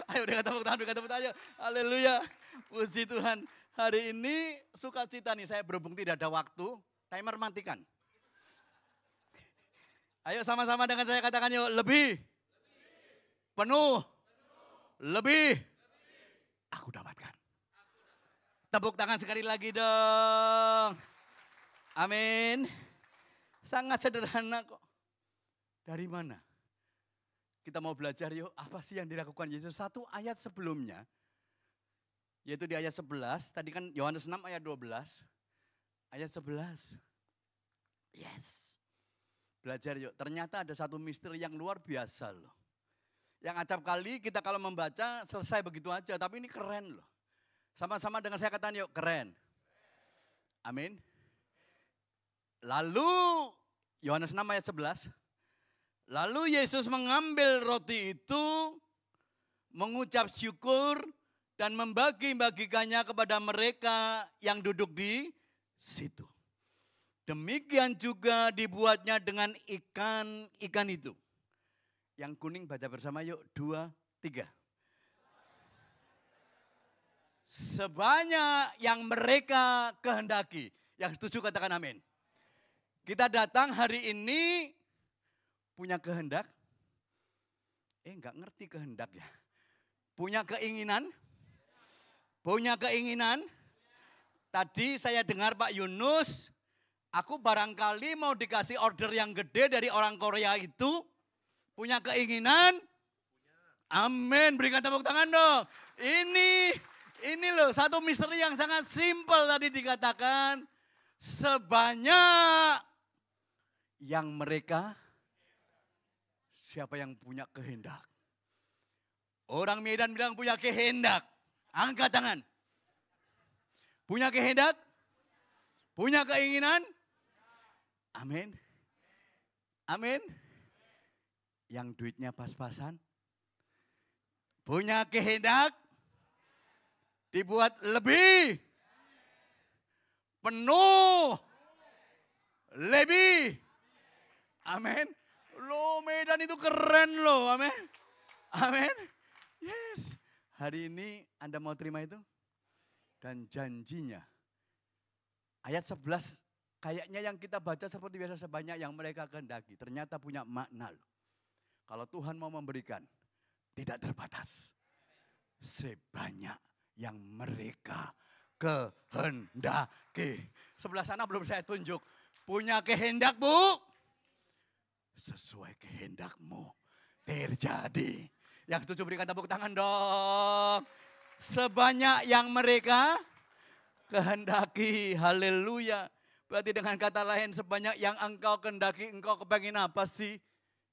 Ayo berikan tepuk tangan, ayo. Haleluya. Puji Tuhan. Hari ini sukacita nih, saya berhubung tidak ada waktu. Timer matikan. Ayo sama-sama dengan saya katakan yuk, lebih. Penuh. Lebih. Aku dapatkan. Tepuk tangan sekali lagi dong. Amin. Sangat sederhana kok. Dari mana? Kita mau belajar yuk, apa sih yang dilakukan Yesus? Satu ayat sebelumnya, yaitu di ayat 11, tadi kan Yohanes 6 ayat 12. Ayat 11. Yes. Belajar yuk, ternyata ada satu misteri yang luar biasa loh. Yang acap kali kita kalau membaca selesai begitu aja, tapi ini keren loh. Sama-sama dengan saya katakan yuk, keren. Amin. Lalu, Yohanes 6 ayat 11. Lalu Yesus mengambil roti itu, mengucap syukur, dan membagi-bagikannya kepada mereka yang duduk di situ. Demikian juga dibuatnya dengan ikan itu. Yang kuning baca bersama yuk, 2, 3. Sebanyak yang mereka kehendaki. Yang setuju katakan amin. Kita datang hari ini punya kehendak. Enggak ngerti kehendak ya. Punya keinginan. Punya keinginan. Tadi saya dengar Pak Yunus, aku barangkali mau dikasih order yang gede dari orang Korea itu. Punya keinginan. Amin, berikan tepuk tangan dong. Ini loh satu misteri yang sangat simpel tadi dikatakan. Sebanyak yang mereka, siapa yang punya kehendak? Orang Medan bilang punya kehendak. Angkat tangan. Punya kehendak? Punya keinginan? Amin. Amin. Yang duitnya pas-pasan? Punya kehendak? Dibuat lebih? Penuh? Lebih? Amin. Loh Medan itu keren loh. Amin. Amin. Yes. Hari ini Anda mau terima itu? Dan janjinya. Ayat 11 kayaknya yang kita baca seperti biasa, sebanyak yang mereka kehendaki. Ternyata punya makna loh. Kalau Tuhan mau memberikan, tidak terbatas. Sebanyak yang mereka kehendaki. Sebelah sana belum saya tunjuk. Punya kehendak Bu? Sesuai kehendakmu terjadi. Yang setuju berikan tepuk tangan dong. Sebanyak yang mereka kehendaki. Haleluya. Berarti dengan kata lain, sebanyak yang engkau kehendaki, engkau kepengen apa sih?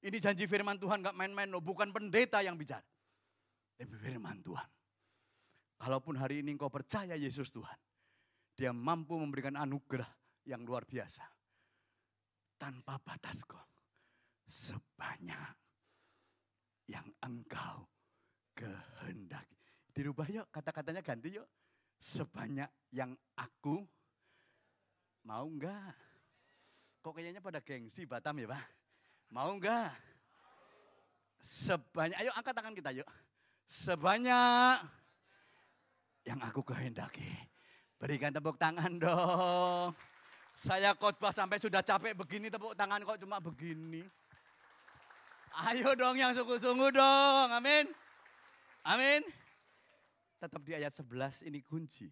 Ini janji firman Tuhan, gak main-main loh. Bukan pendeta yang bicara. Tapi firman Tuhan. Kalaupun hari ini engkau percaya Yesus Tuhan. Dia mampu memberikan anugerah yang luar biasa. Tanpa batas kok. Sebanyak yang engkau kehendaki. Dirubah yuk, kata-katanya ganti yuk. Sebanyak yang aku mau enggak? Kok kayaknya pada gengsi Batam ya Pak? Mau enggak? Sebanyak, ayo angkat tangan kita yuk. Sebanyak yang aku kehendaki. Berikan tepuk tangan dong. Saya khotbah sampai sudah capek begini, tepuk tangan kok cuma begini. Ayo dong yang sungguh-sungguh dong, amin. Amin. Tetap di ayat 11 ini kunci.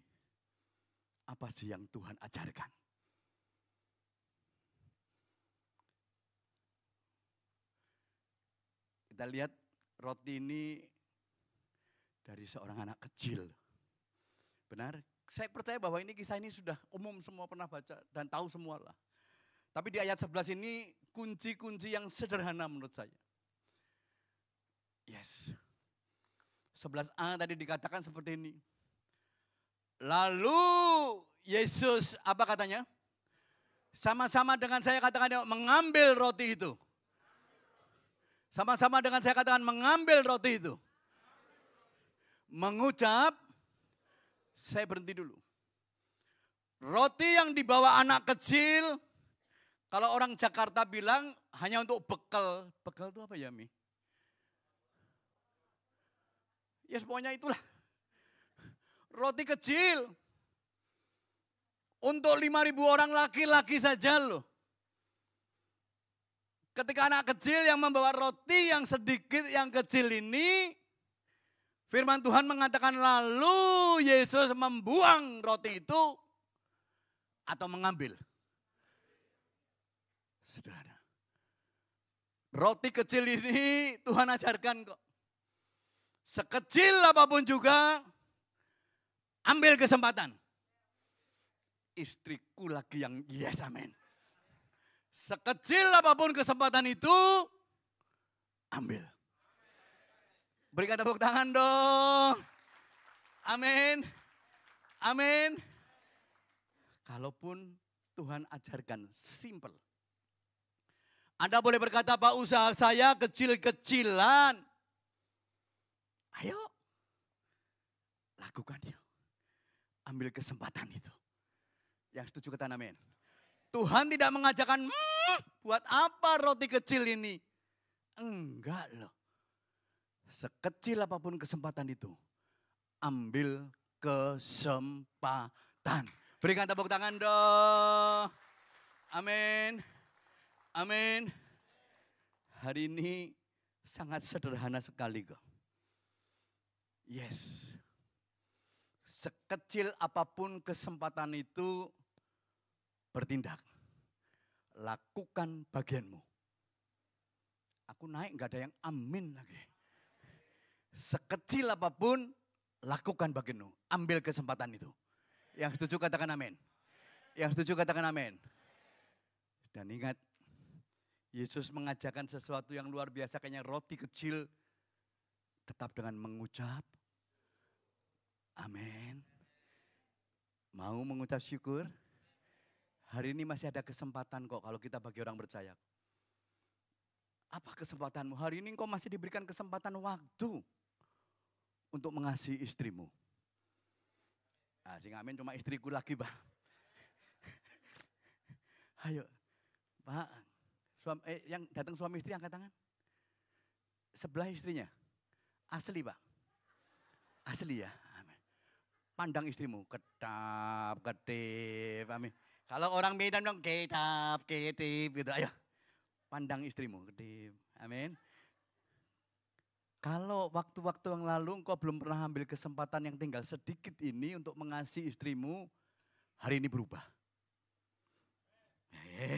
Apa sih yang Tuhan ajarkan? Kita lihat roti ini dari seorang anak kecil. Benar? Saya percaya bahwa ini kisah ini sudah umum, semua pernah baca dan tahu semua lah. Tapi di ayat 11 ini kunci-kunci yang sederhana menurut saya. Yes. 11a tadi dikatakan seperti ini. Lalu Yesus apa katanya? Sama-sama dengan saya katakan mengambil roti itu. Sama-sama dengan saya katakan mengambil roti itu. Mengucap, saya berhenti dulu. Roti yang dibawa anak kecil, kalau orang Jakarta bilang hanya untuk bekal. Bekal itu apa ya Mi? Ya semuanya itulah. Roti kecil. Untuk 5.000 orang laki-laki saja loh. Ketika anak kecil yang membawa roti yang sedikit, yang kecil ini, firman Tuhan mengatakan lalu Yesus membuang roti itu atau mengambil. Saudara, roti kecil ini Tuhan ajarkan kok. Sekecil apapun juga, ambil kesempatan. Istriku lagi yang yes, amin. Sekecil apapun kesempatan itu, ambil. Berikan tepuk tangan dong. Amin. Amin. Kalaupun Tuhan ajarkan simple. Anda boleh berkata, Pak usaha saya kecil-kecilan. Ayo. Lakukan yuk. Ambil kesempatan itu. Yang setuju kata amin. Tuhan tidak mengajarkan, buat apa roti kecil ini? Enggak loh. Sekecil apapun kesempatan itu, ambil kesempatan. Berikan tepuk tangan dong. Amin. Amin. Hari ini sangat sederhana sekali kok. Yes. Sekecil apapun kesempatan itu, bertindak. Lakukan bagianmu. Aku naik gak ada yang amin lagi. Sekecil apapun, lakukan bagianmu. Ambil kesempatan itu. Yang setuju katakan amin. Yang setuju katakan amin. Dan ingat, Yesus mengajarkan sesuatu yang luar biasa, kayaknya roti kecil tetap dengan mengucap amin. Mau mengucap syukur? Hari ini masih ada kesempatan kok kalau kita bagi orang percaya. Apa kesempatanmu? Hari ini engkau masih diberikan kesempatan waktu untuk mengasihi istrimu. Nah, sing amin cuma istriku lagi, Pak. Ayo, Pak. Yang datang suami istri angkat tangan. Sebelah istrinya. Asli, Pak. Asli ya. Amin. Pandang istrimu, kedap, kedip, amin. Kalau orang Medan bilang kedap, kedip gitu, ayo. Pandang istrimu, kedip, amin. Kalau waktu-waktu yang lalu engkau belum pernah ambil kesempatan yang tinggal sedikit ini untuk mengasihi istrimu, hari ini berubah.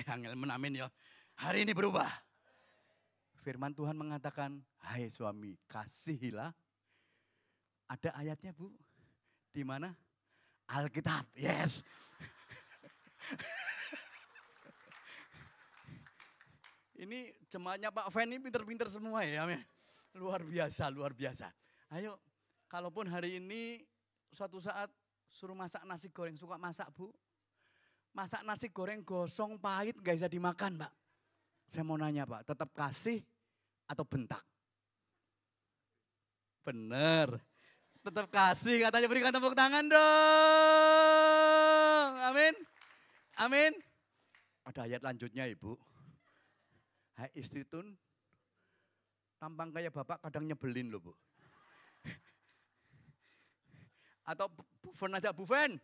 Angel menamin ya. Hari ini berubah. Firman Tuhan mengatakan, hai suami, kasihilah. Ada ayatnya, Bu. Di mana? Alkitab, yes. Ini jemaatnya Pak Fen ini pinter-pinter semua ya. Luar biasa, luar biasa. Ayo, kalaupun hari ini suatu saat suruh masak nasi goreng, suka masak Bu. Masak nasi goreng gosong pahit gak bisa dimakan Pak. Saya mau nanya Pak, tetap kasih atau bentak? Bener. Tetap kasih, katanya berikan tepuk tangan dong. Amin. Amin. Ada ayat lanjutnya Ibu. Hai istri Tun, tampang kayak bapak kadang nyebelin loh Bu. Atau Bu Fen aja, Bu Fen.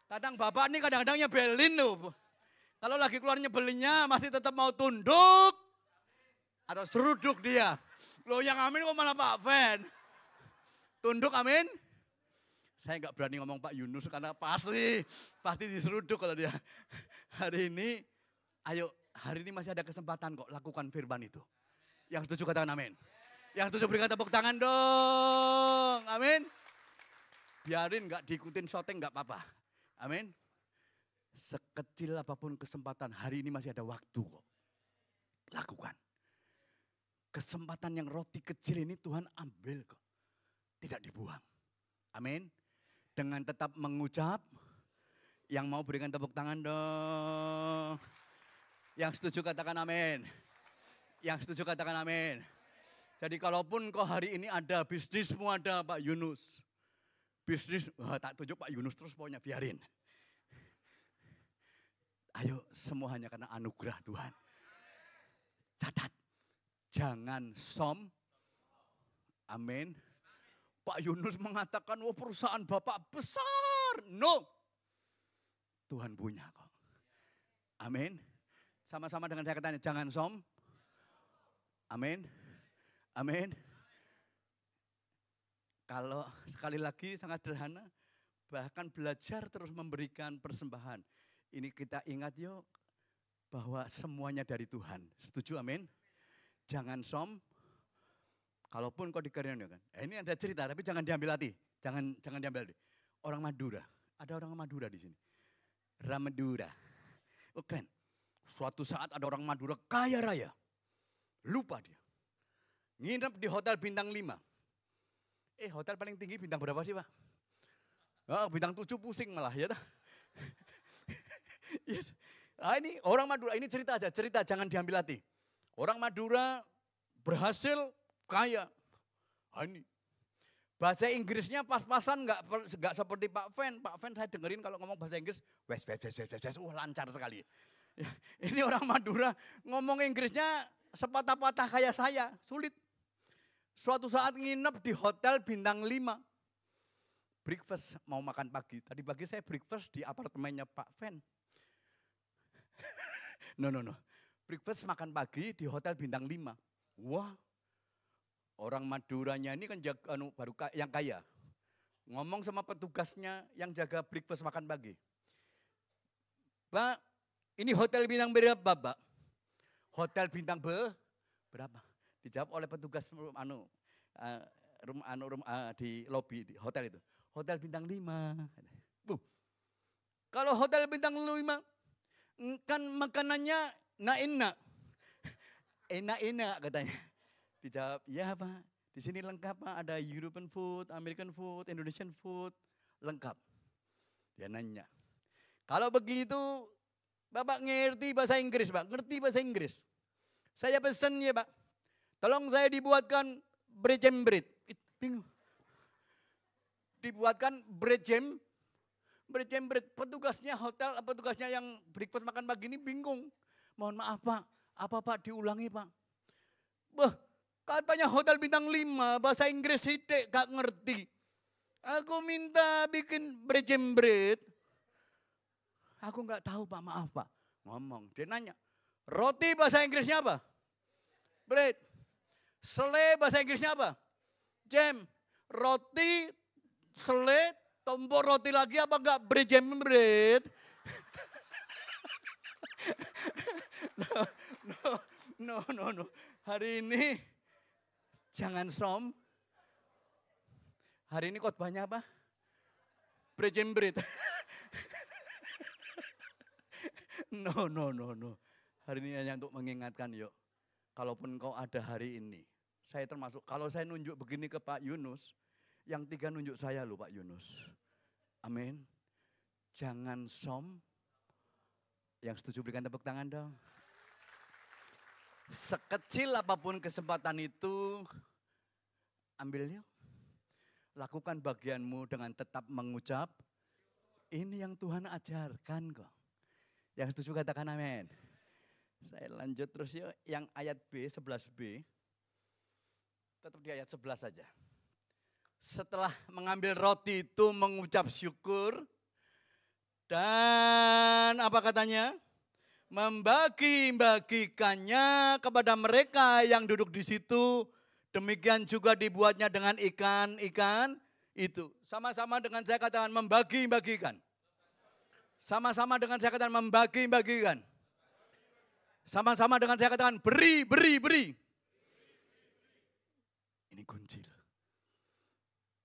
Kadang bapak ini kadang-kadang nyebelin loh Bu. Kalau lagi keluar nyebelinnya masih tetap mau tunduk. Atau seruduk dia. Loh yang amin kok malah Pak Fen. Tunduk amin. Saya nggak berani ngomong Pak Yunus karena pasti diseruduk kalau dia. Hari ini, ayo hari ini masih ada kesempatan kok lakukan firman itu. Yang setuju katakan amin. Yang setuju berikan tepuk tangan dong. Amin. Biarin nggak diikutin syuting nggak apa-apa. Amin. Sekecil apapun kesempatan hari ini masih ada waktu kok. Lakukan. Kesempatan yang roti kecil ini Tuhan ambil kok. Tidak dibuang. Amin. Dengan tetap mengucap. Yang mau berikan tepuk tangan dong. Yang setuju katakan amin. Yang setuju katakan amin. Jadi kalaupun kau hari ini ada bisnismu ada Pak Yunus. Bisnis, tak tunjuk Pak Yunus terus pokoknya biarin. Ayo semua hanya karena anugerah Tuhan. Catat, jangan amin. Pak Yunus mengatakan, wah perusahaan Bapak besar. No, Tuhan punya kok. Amin. Sama-sama dengan saya katanya, jangan amin. Amin. Kalau sekali lagi sangat sederhana, bahkan belajar terus memberikan persembahan. Ini kita ingat yuk, bahwa semuanya dari Tuhan. Setuju amin? Jangan kalaupun kau dikaruniakan. Ini ada cerita tapi jangan diambil hati. Jangan diambil hati. Orang Madura, ada orang Madura di sini. Ramadura. Oh keren. Suatu saat ada orang Madura kaya raya. Lupa dia. Nginep di hotel bintang 5. Hotel paling tinggi bintang berapa sih Pak? Oh, bintang 7 pusing malah ya. Yes. Ini orang Madura, ini cerita aja, cerita jangan diambil hati. Orang Madura berhasil kaya. Ini bahasa Inggrisnya pas-pasan nggak seperti Pak Fen. Pak Fen saya dengerin kalau ngomong bahasa Inggris, lancar sekali. Ya, ini orang Madura ngomong Inggrisnya sepatah-patah kayak saya, sulit. Suatu saat nginep di hotel bintang 5. Breakfast, mau makan pagi. Tadi pagi saya breakfast di apartemennya Pak Fen. No. Breakfast makan pagi di hotel bintang 5. Wah, orang Maduranya ini kan yang kaya. Ngomong sama petugasnya yang jaga breakfast makan pagi. Pak, ini hotel bintang berapa, Pak? Hotel bintang berapa? Dijawab oleh petugas di lobi di hotel itu. Hotel bintang 5. Kalau hotel bintang 5 kan makanannya enak. Enak katanya. Dijawab, ya Pak, di sini lengkap Pak, ada European food, American food, Indonesian food, lengkap. Dia nanya, kalau begitu Bapak ngerti bahasa Inggris Pak? Ngerti bahasa Inggris? Saya pesan ya Pak, tolong saya dibuatkan bread jam bread. Bingung. Dibuatkan bread jam bread. Petugasnya hotel, petugasnya yang breakfast makan pagi ini bingung. Mohon maaf Pak, apa Pak diulangi Pak? Katanya hotel bintang 5, bahasa Inggris hidik gak ngerti. Aku minta bikin bread jam bread. Aku gak tahu Pak, maaf Pak. Ngomong, dia nanya, roti bahasa Inggrisnya apa? Bread. Sele bahasa Inggrisnya apa? Jam. Roti, sele, tombol roti lagi apa enggak bread jam bread? No. Hari ini jangan som. Hari ini khotbahnya apa? Bread jam bread. No. Hari ini hanya untuk mengingatkan yuk. Kalaupun kau ada hari ini, saya termasuk, kalau saya nunjuk begini ke Pak Yunus, yang 3 nunjuk saya loh Pak Yunus. Amin. Jangan som. Yang setuju berikan tepuk tangan dong. Sekecil apapun kesempatan itu, ambil yuk. Lakukan bagianmu dengan tetap mengucap, ini yang Tuhan ajarkan kok. Yang setuju katakan amin. Saya lanjut terus yuk, yang ayat B, 11B. Tetap di ayat 11 saja. Setelah mengambil roti itu mengucap syukur. Dan apa katanya? Membagi-bagikannya kepada mereka yang duduk di situ. Demikian juga dibuatnya dengan ikan-ikan itu. Sama-sama dengan saya katakan membagi-bagikan. Sama-sama dengan saya katakan membagi-bagikan. Sama-sama dengan saya katakan beri. Ini kunci loh.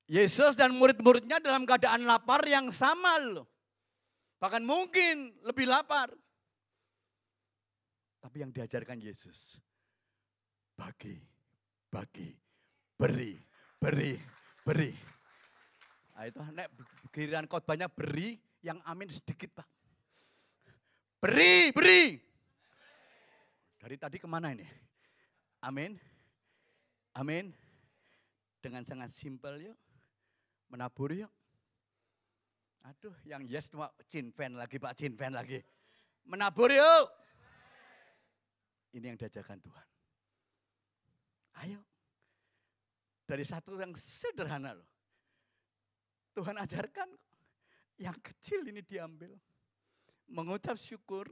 Yesus dan murid-muridnya dalam keadaan lapar yang sama loh. Bahkan mungkin lebih lapar. Tapi yang diajarkan Yesus, bagi, beri. Nah itu giliran khotbahnya beri, yang amin sedikit Pak. Beri. Dari tadi kemana ini? Amin. Dengan sangat simpel yuk. Menabur yuk. Aduh yang yes cuma cinpen lagi Pak, cinpen lagi. Menabur yuk. Ini yang diajarkan Tuhan. Ayo. Dari satu yang sederhana loh. Tuhan ajarkan yang kecil ini diambil. Mengucap syukur.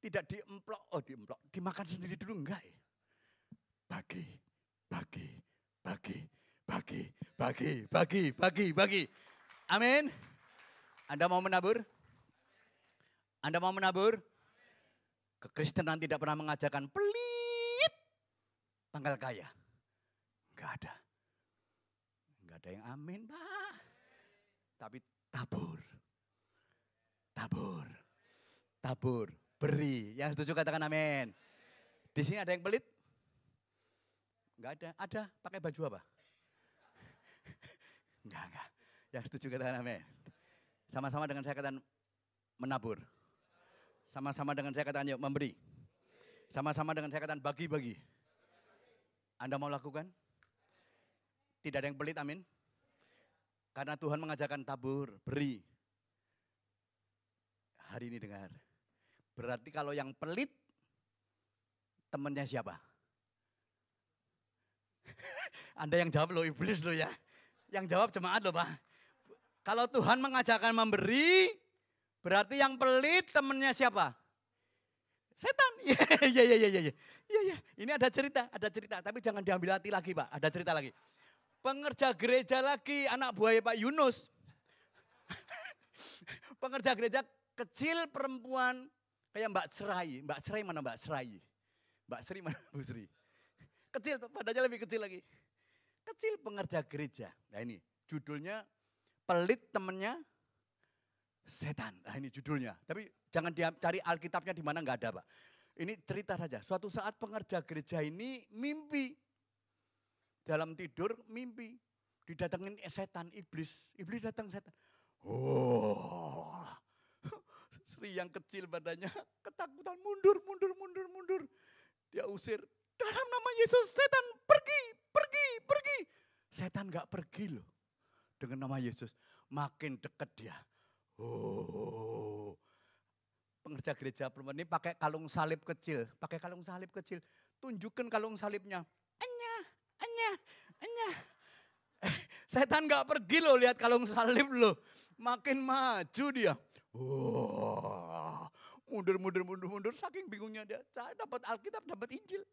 Tidak diemplok, dimakan sendiri dulu enggak ya. Bagi. Amin. Anda mau menabur? Kekristenan tidak pernah mengajarkan pelit, pangkal kaya. Enggak ada yang amin Pak. Tapi tabur. Beri. Yang setuju katakan amin. Di sini ada yang pelit? Enggak ada. Ada. Pakai baju apa? Enggak. Yang setuju katakan amin. Sama-sama dengan saya katakan menabur. Sama-sama dengan saya katakan yuk memberi. Sama-sama dengan saya katakan bagi-bagi. Anda mau lakukan? Tidak ada yang pelit, amin. Karena Tuhan mengajarkan tabur, beri. Hari ini dengar. Berarti kalau yang pelit, temannya siapa? Anda yang jawab loh, iblis loh ya. Yang jawab jemaat loh Pak. Kalau Tuhan mengajarkan memberi, berarti yang pelit temannya siapa? Setan. Iya. Ini ada cerita. Tapi jangan diambil hati lagi Pak, ada cerita lagi. Pengerja gereja lagi, anak buahnya Pak Yunus. Pengerja gereja kecil perempuan, kayak Mbak Serai. Mbak Serai mana Mbak Serai? Mbak Sri mana Bu Sri? Kecil, badannya lebih kecil lagi. Kecil pengerja gereja. Nah ini judulnya pelit temennya setan. Nah ini judulnya. Tapi jangan cari Alkitabnya di mana nggak ada Pak. Ini cerita saja. Suatu saat pengerja gereja ini mimpi. Dalam tidur mimpi. Didatengin setan, iblis. Iblis datang setan. Oh. Sri yang kecil badannya ketakutan mundur. Dia usir. Dalam nama Yesus setan pergi. Setan gak pergi loh. Dengan nama Yesus. Makin dekat dia. Oh. Pengerja gereja perempuan ini pakai kalung salib kecil. Tunjukkan kalung salibnya. Enya. Setan gak pergi loh lihat kalung salib loh. Makin maju dia. Oh. Mundur. Saking bingungnya dia. Saya dapat Alkitab, dapat Injil.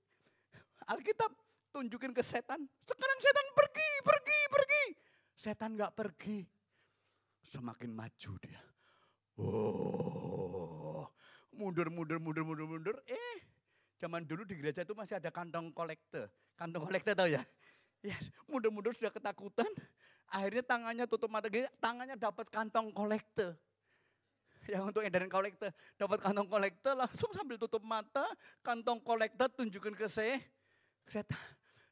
Alkitab tunjukin ke setan. Sekarang setan pergi. Setan gak pergi. Semakin maju dia. Oh, mundur. Zaman dulu di gereja itu masih ada kantong kolektor. Kantong kolektor tahu ya? Yes, mundur sudah ketakutan. Akhirnya tangannya tutup mata, tangannya dapat kantong kolektor. Yang untuk edarin kolektor. Dapat kantong kolektor langsung sambil tutup mata. Kantong kolektor tunjukin ke saya.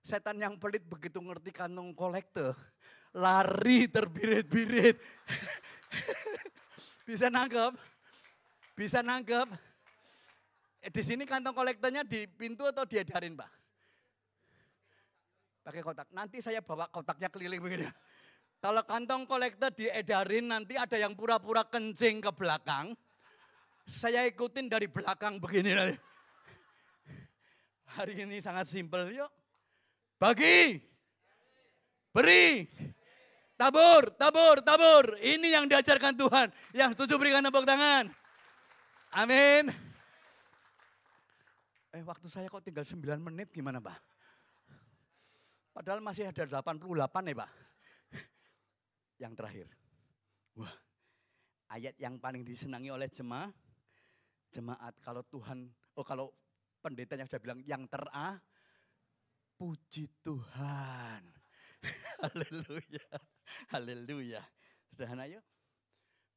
Setan yang pelit begitu ngerti kantong kolektor. Lari terbirit-birit. Bisa nangkep? Di sini kantong kolektornya di pintu atau diedarin Pak? Pakai kotak. Nanti saya bawa kotaknya keliling begini. Kalau kantong kolektor diedarin nanti ada yang pura-pura kencing ke belakang. Saya ikutin dari belakang begini. Hari ini sangat simpel. Yuk. Bagi. Beri. Tabur. Ini yang diajarkan Tuhan. Yang setuju berikan tepuk tangan. Amin. Waktu saya kok tinggal 9 menit gimana Pak? Padahal masih ada 88 ya Pak. Yang terakhir. Wah, ayat yang paling disenangi oleh jemaat. Kalau Tuhan, kalau pendetanya sudah bilang yang puji Tuhan. Haleluya. Sederhana yuk.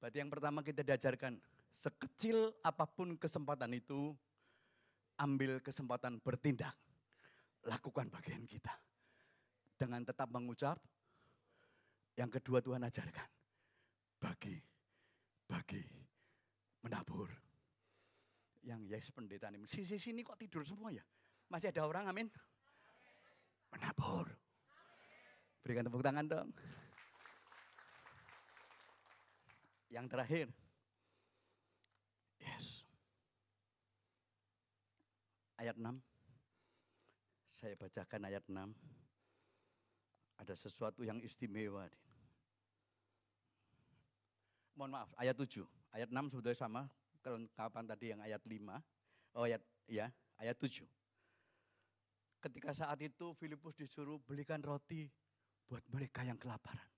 Berarti yang pertama kita diajarkan, sekecil apapun kesempatan itu, ambil kesempatan bertindak. Lakukan bagian kita. Dengan tetap mengucap, yang kedua Tuhan ajarkan, bagi, menabur. Yang yes pendeta ini, sini kok tidur semua ya? Masih ada orang, amin? Menabur. Berikan tepuk tangan dong. Yang terakhir, yes. Ayat 6, saya bacakan ayat 6. Ada sesuatu yang istimewa. Mohon maaf, ayat 7. Ayat 6 sebetulnya sama kelengkapan tadi yang ayat 5. Ayat 7. Ketika saat itu Filipus disuruh belikan roti buat mereka yang kelaparan.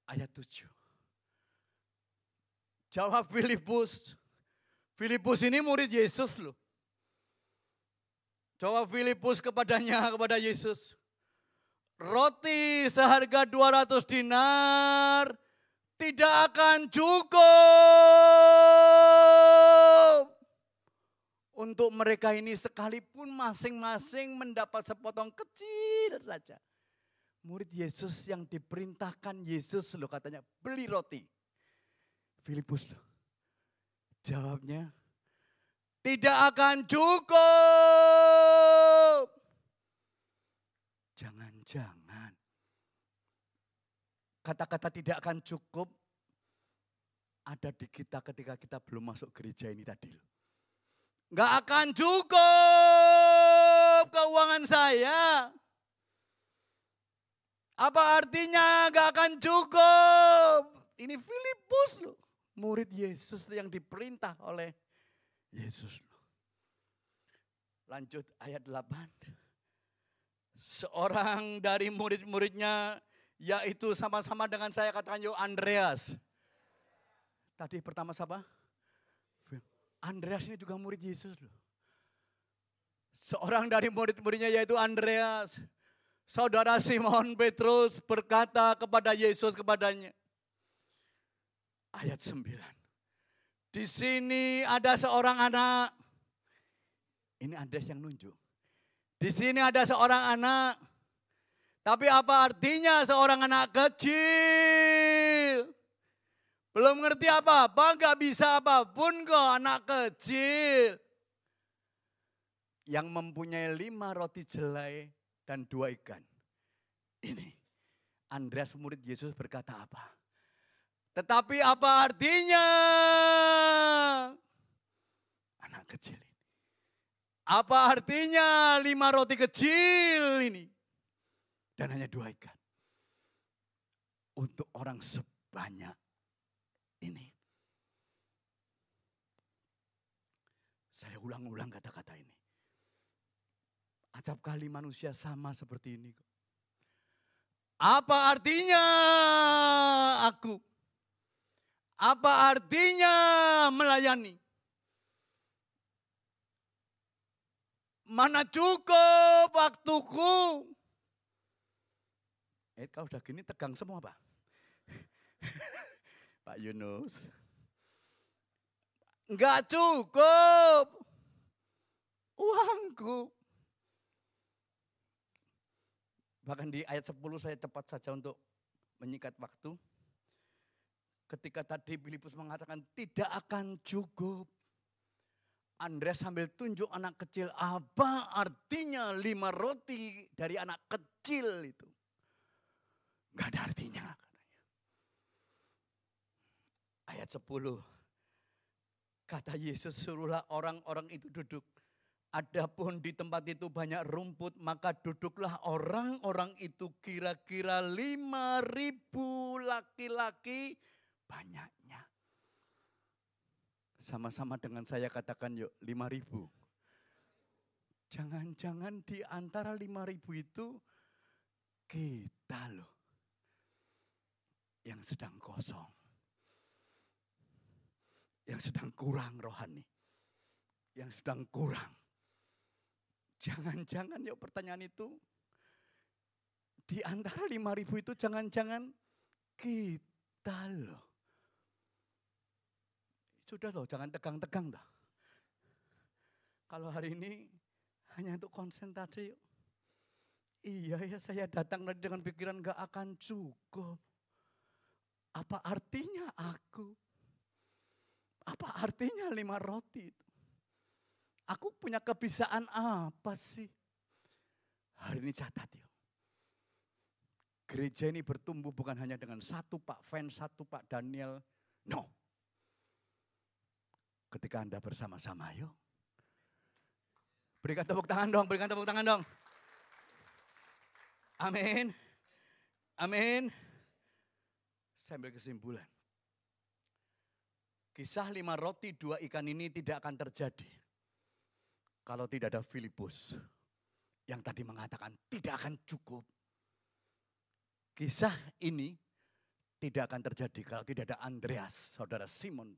Ayat 7. Jawab Filipus. Filipus ini murid Yesus loh. Jawab Filipus kepada Yesus. Roti seharga 200 dinar tidak akan cukup. Untuk mereka ini sekalipun masing-masing mendapat sepotong kecil saja. Murid Yesus yang diperintahkan Yesus loh katanya beli roti. Filipus loh. Jawabnya tidak akan cukup. Jangan-jangan. Kata-kata tidak akan cukup ada di kita ketika kita belum masuk gereja ini tadi loh. Nggak akan cukup keuangan saya. Apa artinya nggak akan cukup? Ini Filipus loh. Murid Yesus yang diperintah oleh Yesus. Lanjut ayat 8. Seorang dari murid-muridnya, yaitu sama-sama dengan saya katakan yuk Andreas. Tadi pertama siapa? Andreas ini juga murid Yesus loh. Seorang dari murid-muridnya yaitu Andreas. Saudara Simon Petrus berkata kepada Yesus kepadanya. Ayat 9. Di sini ada seorang anak. Ini Andreas yang nunjuk. Di sini ada seorang anak. Tapi apa artinya seorang anak kecil? Belum ngerti apa-apa, gak bisa apapun kok anak kecil. Yang mempunyai 5 roti jelai dan 2 ikan. Ini Andreas murid Yesus berkata apa? Tetapi apa artinya anak kecil ini? Apa artinya 5 roti kecil ini? Dan hanya 2 ikan. Untuk orang sebanyak ini. Saya ulang-ulang kata-kata ini. Acap kali manusia sama seperti ini. Apa artinya aku? Apa artinya melayani? Mana cukup waktuku? Kalau udah gini tegang semua Pak. Pak Yunus. Enggak cukup uangku. Bahkan di ayat 10 saya cepat saja untuk menyikat waktu. Ketika tadi Filipus mengatakan tidak akan cukup. Andreas sambil tunjuk anak kecil, apa artinya 5 roti dari anak kecil itu? Enggak ada artinya katanya. Ayat 10. Kata Yesus, suruhlah orang-orang itu duduk. Adapun di tempat itu banyak rumput, maka duduklah orang-orang itu kira-kira 5.000 laki-laki banyaknya. Sama-sama dengan saya katakan yuk 5.000. Jangan-jangan di antara 5.000 itu kita loh yang sedang kosong. Yang sedang kurang rohani. Yang sedang kurang. Jangan-jangan yuk pertanyaan itu. Di antara 5.000 itu jangan-jangan kita loh. Sudah loh, jangan tegang-tegang dah. Kalau hari ini hanya untuk konsentrasi yuk. Iya ya saya datang tadi dengan pikiran gak akan cukup. Apa artinya aku? Apa artinya 5 roti itu? Aku punya kebiasaan apa sih? Hari ini catat ya. Gereja ini bertumbuh bukan hanya dengan 1 Pak Fen, 1 Pak Daniel. No. Ketika Anda bersama-sama yuk. Berikan tepuk tangan dong, berikan tepuk tangan dong. Amin. Amin. Saya ambil kesimpulan. Kisah 5 roti 2 ikan ini tidak akan terjadi. Kalau tidak ada Filipus yang tadi mengatakan tidak akan cukup. Kisah ini tidak akan terjadi kalau tidak ada Andreas, saudara Simon.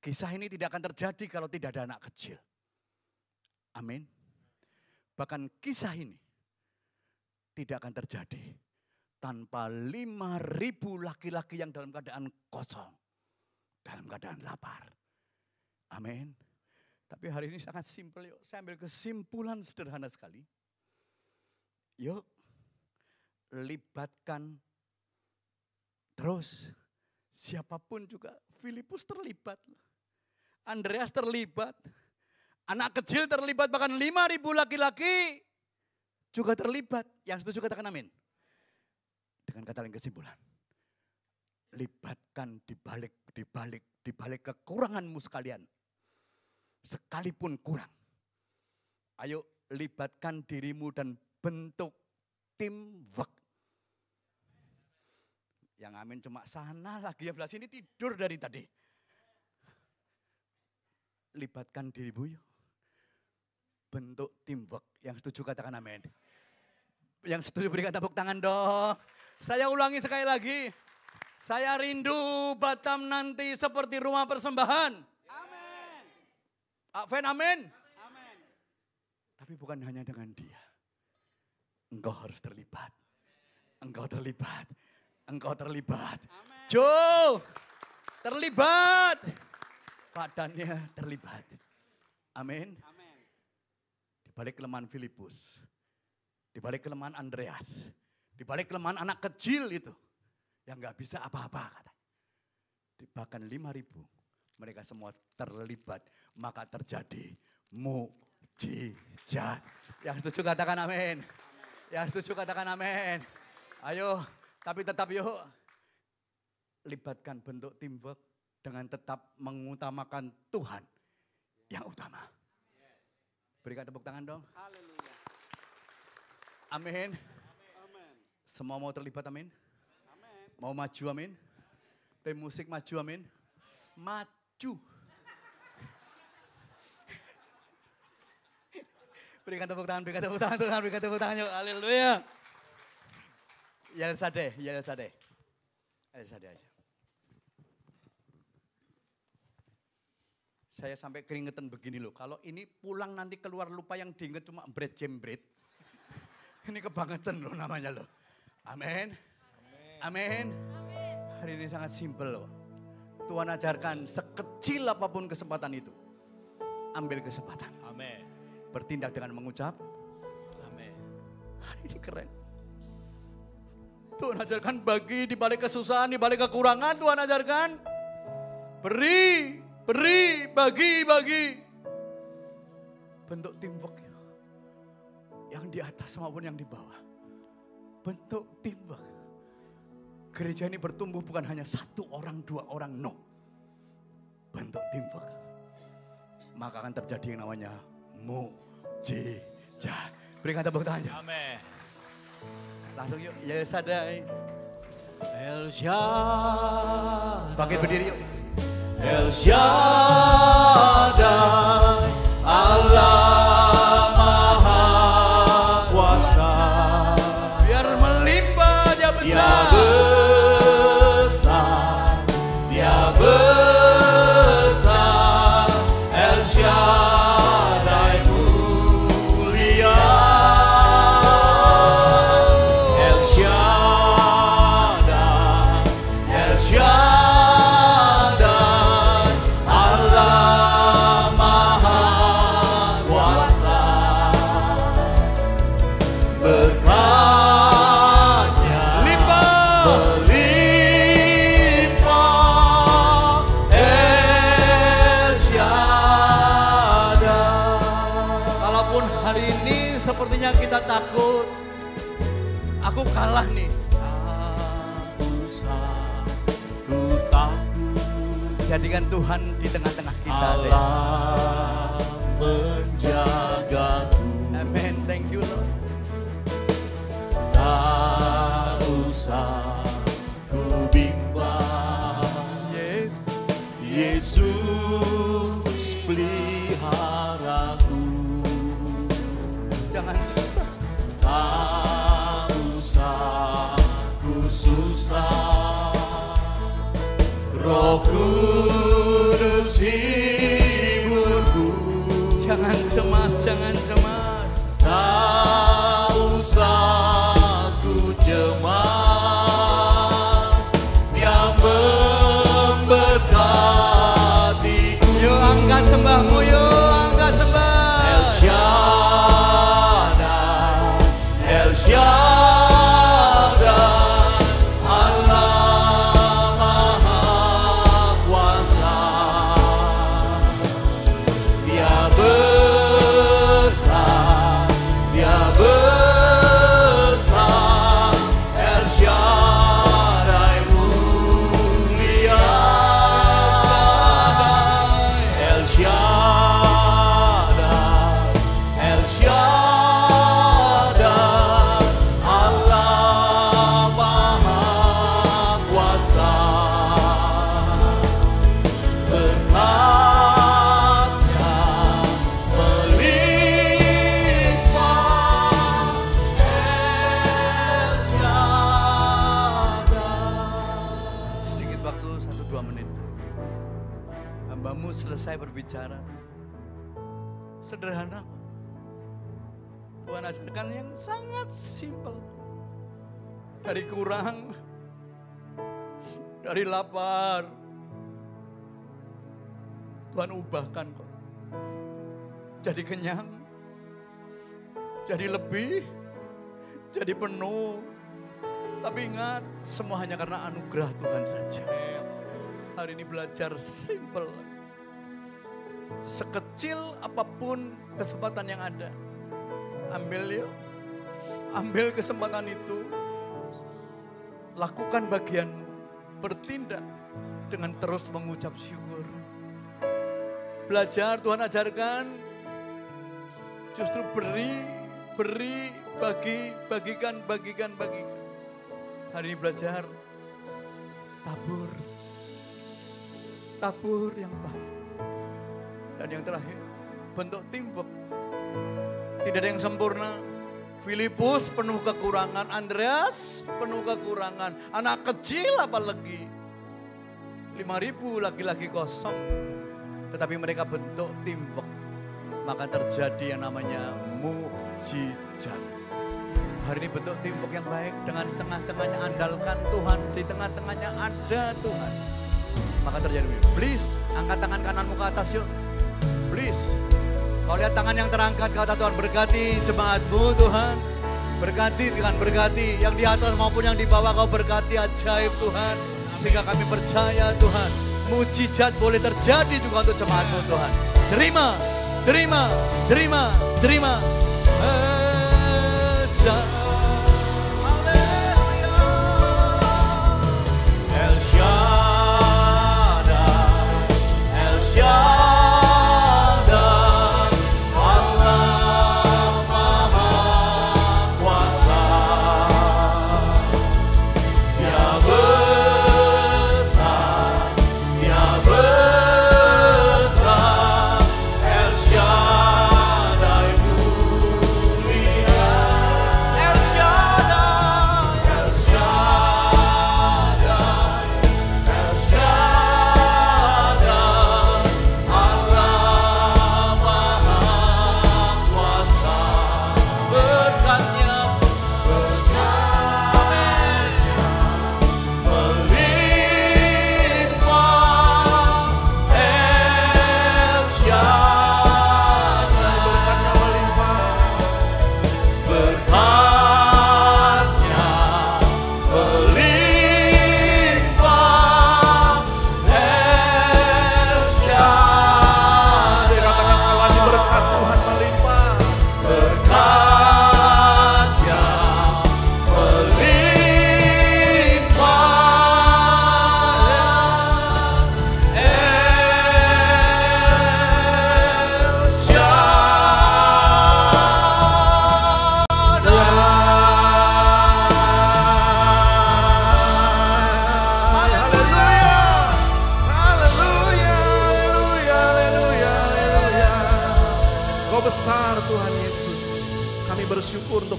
Kisah ini tidak akan terjadi kalau tidak ada anak kecil. Amin. Bahkan kisah ini tidak akan terjadi tanpa 5.000 laki-laki yang dalam keadaan kosong. Dalam keadaan lapar. Amin. Tapi hari ini sangat simpel yuk. Saya ambil kesimpulan sederhana sekali. Yuk. Libatkan terus. Siapapun juga. Filipus terlibat. Andreas terlibat. Anak kecil terlibat. Bahkan 5.000 laki-laki juga terlibat. Yang setuju katakan amin. Dengan kata lain kesimpulan. Libatkan di balik kekuranganmu sekalian. sekalipun kurang. Ayo libatkan dirimu dan bentuk teamwork. Yang amin cuma sana lagi, yang belah sini tidur dari tadi. Libatkan dirimu yuk. Bentuk teamwork. Yang setuju katakan amin. Yang setuju berikan tepuk tangan dong. Saya ulangi sekali lagi. Saya rindu Batam nanti seperti rumah persembahan. Amin. Advent amin. Amin. Tapi bukan hanya dengan dia. Engkau harus terlibat. Engkau terlibat. Engkau terlibat. Amen. Joe, terlibat. Pak Daniel terlibat. Amin. Di balik kelemahan Filipus, di balik kelemahan Andreas, di balik kelemahan anak kecil itu, yang gak bisa apa-apa katanya. Bahkan 5.000, mereka semua terlibat, maka terjadi mukjizat. Yang setuju katakan amin. Yang setuju katakan amin. Ayo. Tapi tetap yuk, libatkan bentuk teamwork dengan tetap mengutamakan Tuhan yang utama. Berikan tepuk tangan dong. Amin. Semua mau terlibat amin. Mau maju amin. Tim musik maju amin. Maju. Berikan tepuk tangan, berikan tepuk tangan Tuhan, berikan tepuk tangan yuk. Haleluya. Yel sade aja. Saya sampai keringetan begini loh. Kalau ini pulang nanti keluar lupa yang diinget cuma bread jembret. Ini kebangetan loh namanya loh. Amin. Amin. Hari ini sangat simpel loh. Tuhan ajarkan sekecil apapun kesempatan itu. Ambil kesempatan. Amin. Bertindak dengan mengucap. Amin. Hari ini keren. Tuhan ajarkan bagi di balik kesusahan, di balik kekurangan, Tuhan ajarkan beri, bagi. Bentuk teamwork yang di atas maupun yang di bawah. Bentuk teamwork. Gereja ini bertumbuh bukan hanya 1 orang, 2 orang, no. Bentuk teamwork. Maka akan terjadi yang namanya mukjizat. Berikan tepuk tangan. Amin. Langsung yuk, El Shaddai. El Shaddai. Bangkit berdiri yuk. El Shaddai, Allah Maha Kuasa. Biar melimpah dia Dia besar. besar, Dia besar. El Shaddai mulia. El Shaddai, El Shaddai, Allah Maha Kuasa. Berkatnya Limpah. melimpah. El Shaddai. Kalaupun hari ini sepertinya kita takut. Aku kalah nih. Ku takut Jadikan Tuhan di tengah-tengah kita. deh. Allah menjagaku. Amen. Thank you Lord. Tak usah ku bimbang. Yes. Yesus peliharaku. Jangan susah. Tak usah ku susah. Roh Kudus hiburku. Jangan cemas, jangan cemas. Tak usah ku cemas. Dia memberkatiku. Yuk angkat sembahmu, yuk angkat sembah. El Shaddai, El Shaddai, Allah Maha Kuasa. Dia besar, Dia besar. El Shaddai mulia. El Shaddai, selesai berbicara. Sederhana. Tuhan ajarkan yang sangat simpel. Dari kurang, dari lapar, Tuhan ubahkan kok. Jadi kenyang, jadi lebih, jadi penuh. Tapi ingat, semua hanya karena anugerah Tuhan saja. Hari ini belajar simple. Sekecil apapun kesempatan yang ada, ambil yuk. Ambil kesempatan itu. Lakukan bagianmu. Bertindak dengan terus mengucap syukur. Belajar, Tuhan ajarkan. Justru beri, bagikan. Hari ini belajar. Tabur yang baik. Dan yang terakhir, bentuk teamwork. Tidak ada yang sempurna. Filipus penuh kekurangan, Andreas penuh kekurangan, anak kecil apalagi. 5.000 laki-laki kosong. Tetapi mereka bentuk teamwork. Maka terjadi yang namanya mukjizat. Hari ini bentuk teamwork yang baik. Dengan tengah-tengahnya andalkan Tuhan. Di tengah-tengahnya ada Tuhan. Maka terjadi. Please, angkat tangan kananmu ke atas yuk. Please. Kau lihat tangan yang terangkat, kata Tuhan, berkati jemaatmu Tuhan. Berkati Tuhan, berkati. Yang di atas maupun yang di bawah kau berkati ajaib Tuhan. Sehingga kami percaya Tuhan. Mujizat boleh terjadi juga untuk jemaatmu Tuhan. Terima.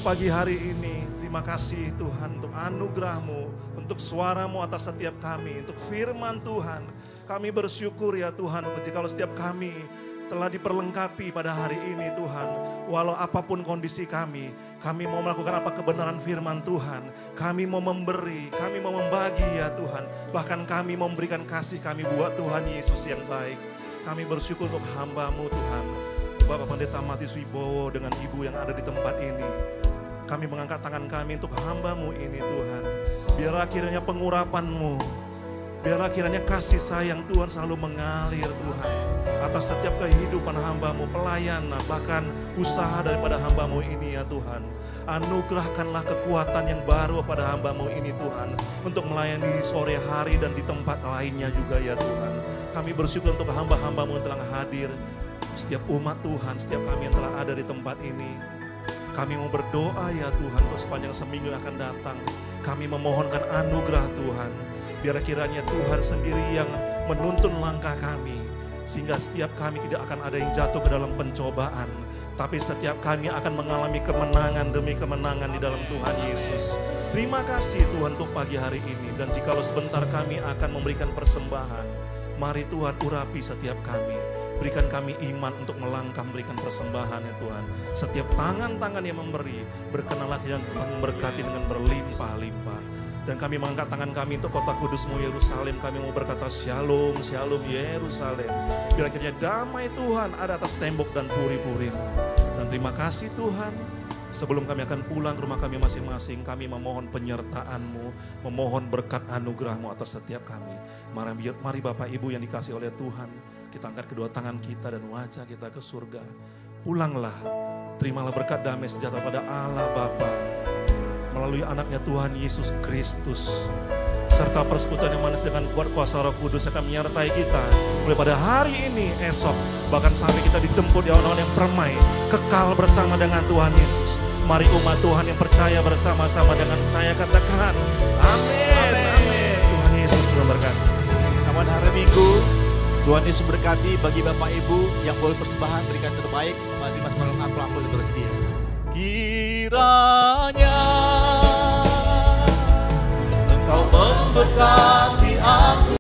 Pagi hari ini, terima kasih Tuhan untuk anugerah-Mu, untuk suara-Mu atas setiap kami, untuk firman Tuhan. Kami bersyukur ya Tuhan, jikalau setiap kami telah diperlengkapi pada hari ini Tuhan. Walau apapun kondisi kami mau melakukan apa kebenaran firman Tuhan. Kami mau memberi, kami mau membagi ya Tuhan. Bahkan kami mau memberikan kasih kami buat Tuhan Yesus yang baik. Kami bersyukur untuk hamba-Mu Tuhan. Bapak Pendeta Matius Wibowo dengan Ibu yang ada di tempat ini. Kami mengangkat tangan kami untuk hamba-Mu ini Tuhan. Biarlah kiranya pengurapan-Mu, biarlah kiranya kasih sayang Tuhan selalu mengalir Tuhan. Atas setiap kehidupan hamba-Mu, pelayanan, bahkan usaha daripada hamba-Mu ini ya Tuhan. Anugerahkanlah kekuatan yang baru pada hamba-Mu ini Tuhan. Untuk melayani sore hari dan di tempat lainnya juga ya Tuhan. Kami bersyukur untuk hamba-hamba-Mu yang telah hadir. Setiap umat Tuhan, setiap kami yang telah ada di tempat ini. Kami mau berdoa ya Tuhan untuk sepanjang seminggu yang akan datang. Kami memohonkan anugerah Tuhan. Biar kiranya Tuhan sendiri yang menuntun langkah kami. Sehingga setiap kami tidak akan ada yang jatuh ke dalam pencobaan. Tapi setiap kami akan mengalami kemenangan demi kemenangan di dalam Tuhan Yesus. Terima kasih Tuhan untuk pagi hari ini. Dan jikalau sebentar kami akan memberikan persembahan. Mari Tuhan urapi setiap kami. Berikan kami iman untuk melangkah memberikan persembahan ya Tuhan. Setiap tangan-tangan yang memberi, berkenanlah Tuhan memberkati dengan berlimpah-limpah. Dan kami mengangkat tangan kami untuk kota kudus-Mu Yerusalem. Kami mau berkata shalom, shalom Yerusalem. Biar akhirnya damai Tuhan ada atas tembok dan puri-puri-Mu. Dan terima kasih Tuhan. Sebelum kami akan pulang ke rumah kami masing-masing, kami memohon penyertaan-Mu, memohon berkat anugerah-Mu atas setiap kami. Mari Bapak Ibu yang dikasih oleh Tuhan, kita angkat kedua tangan kita dan wajah kita ke surga. Pulanglah, terimalah berkat damai sejahtera pada Allah Bapa, melalui anaknya Tuhan Yesus Kristus, serta persekutuan yang manis dengan kuat kuasa Roh Kudus akan menyertai kita mulai pada hari ini, esok, bahkan sampai kita dijemput di awan-awan yang permai, kekal bersama dengan Tuhan Yesus. Mari umat Tuhan yang percaya bersama-sama dengan saya katakan, amin, amin. Tuhan Yesus memberkati. Selamat hari Minggu, Tuhan Yesus berkati. Bagi Bapak Ibu yang boleh persembahan, berikan terbaik. Mari Mas Malam amplop yang tersedia. Kiranya Engkau memberkati aku.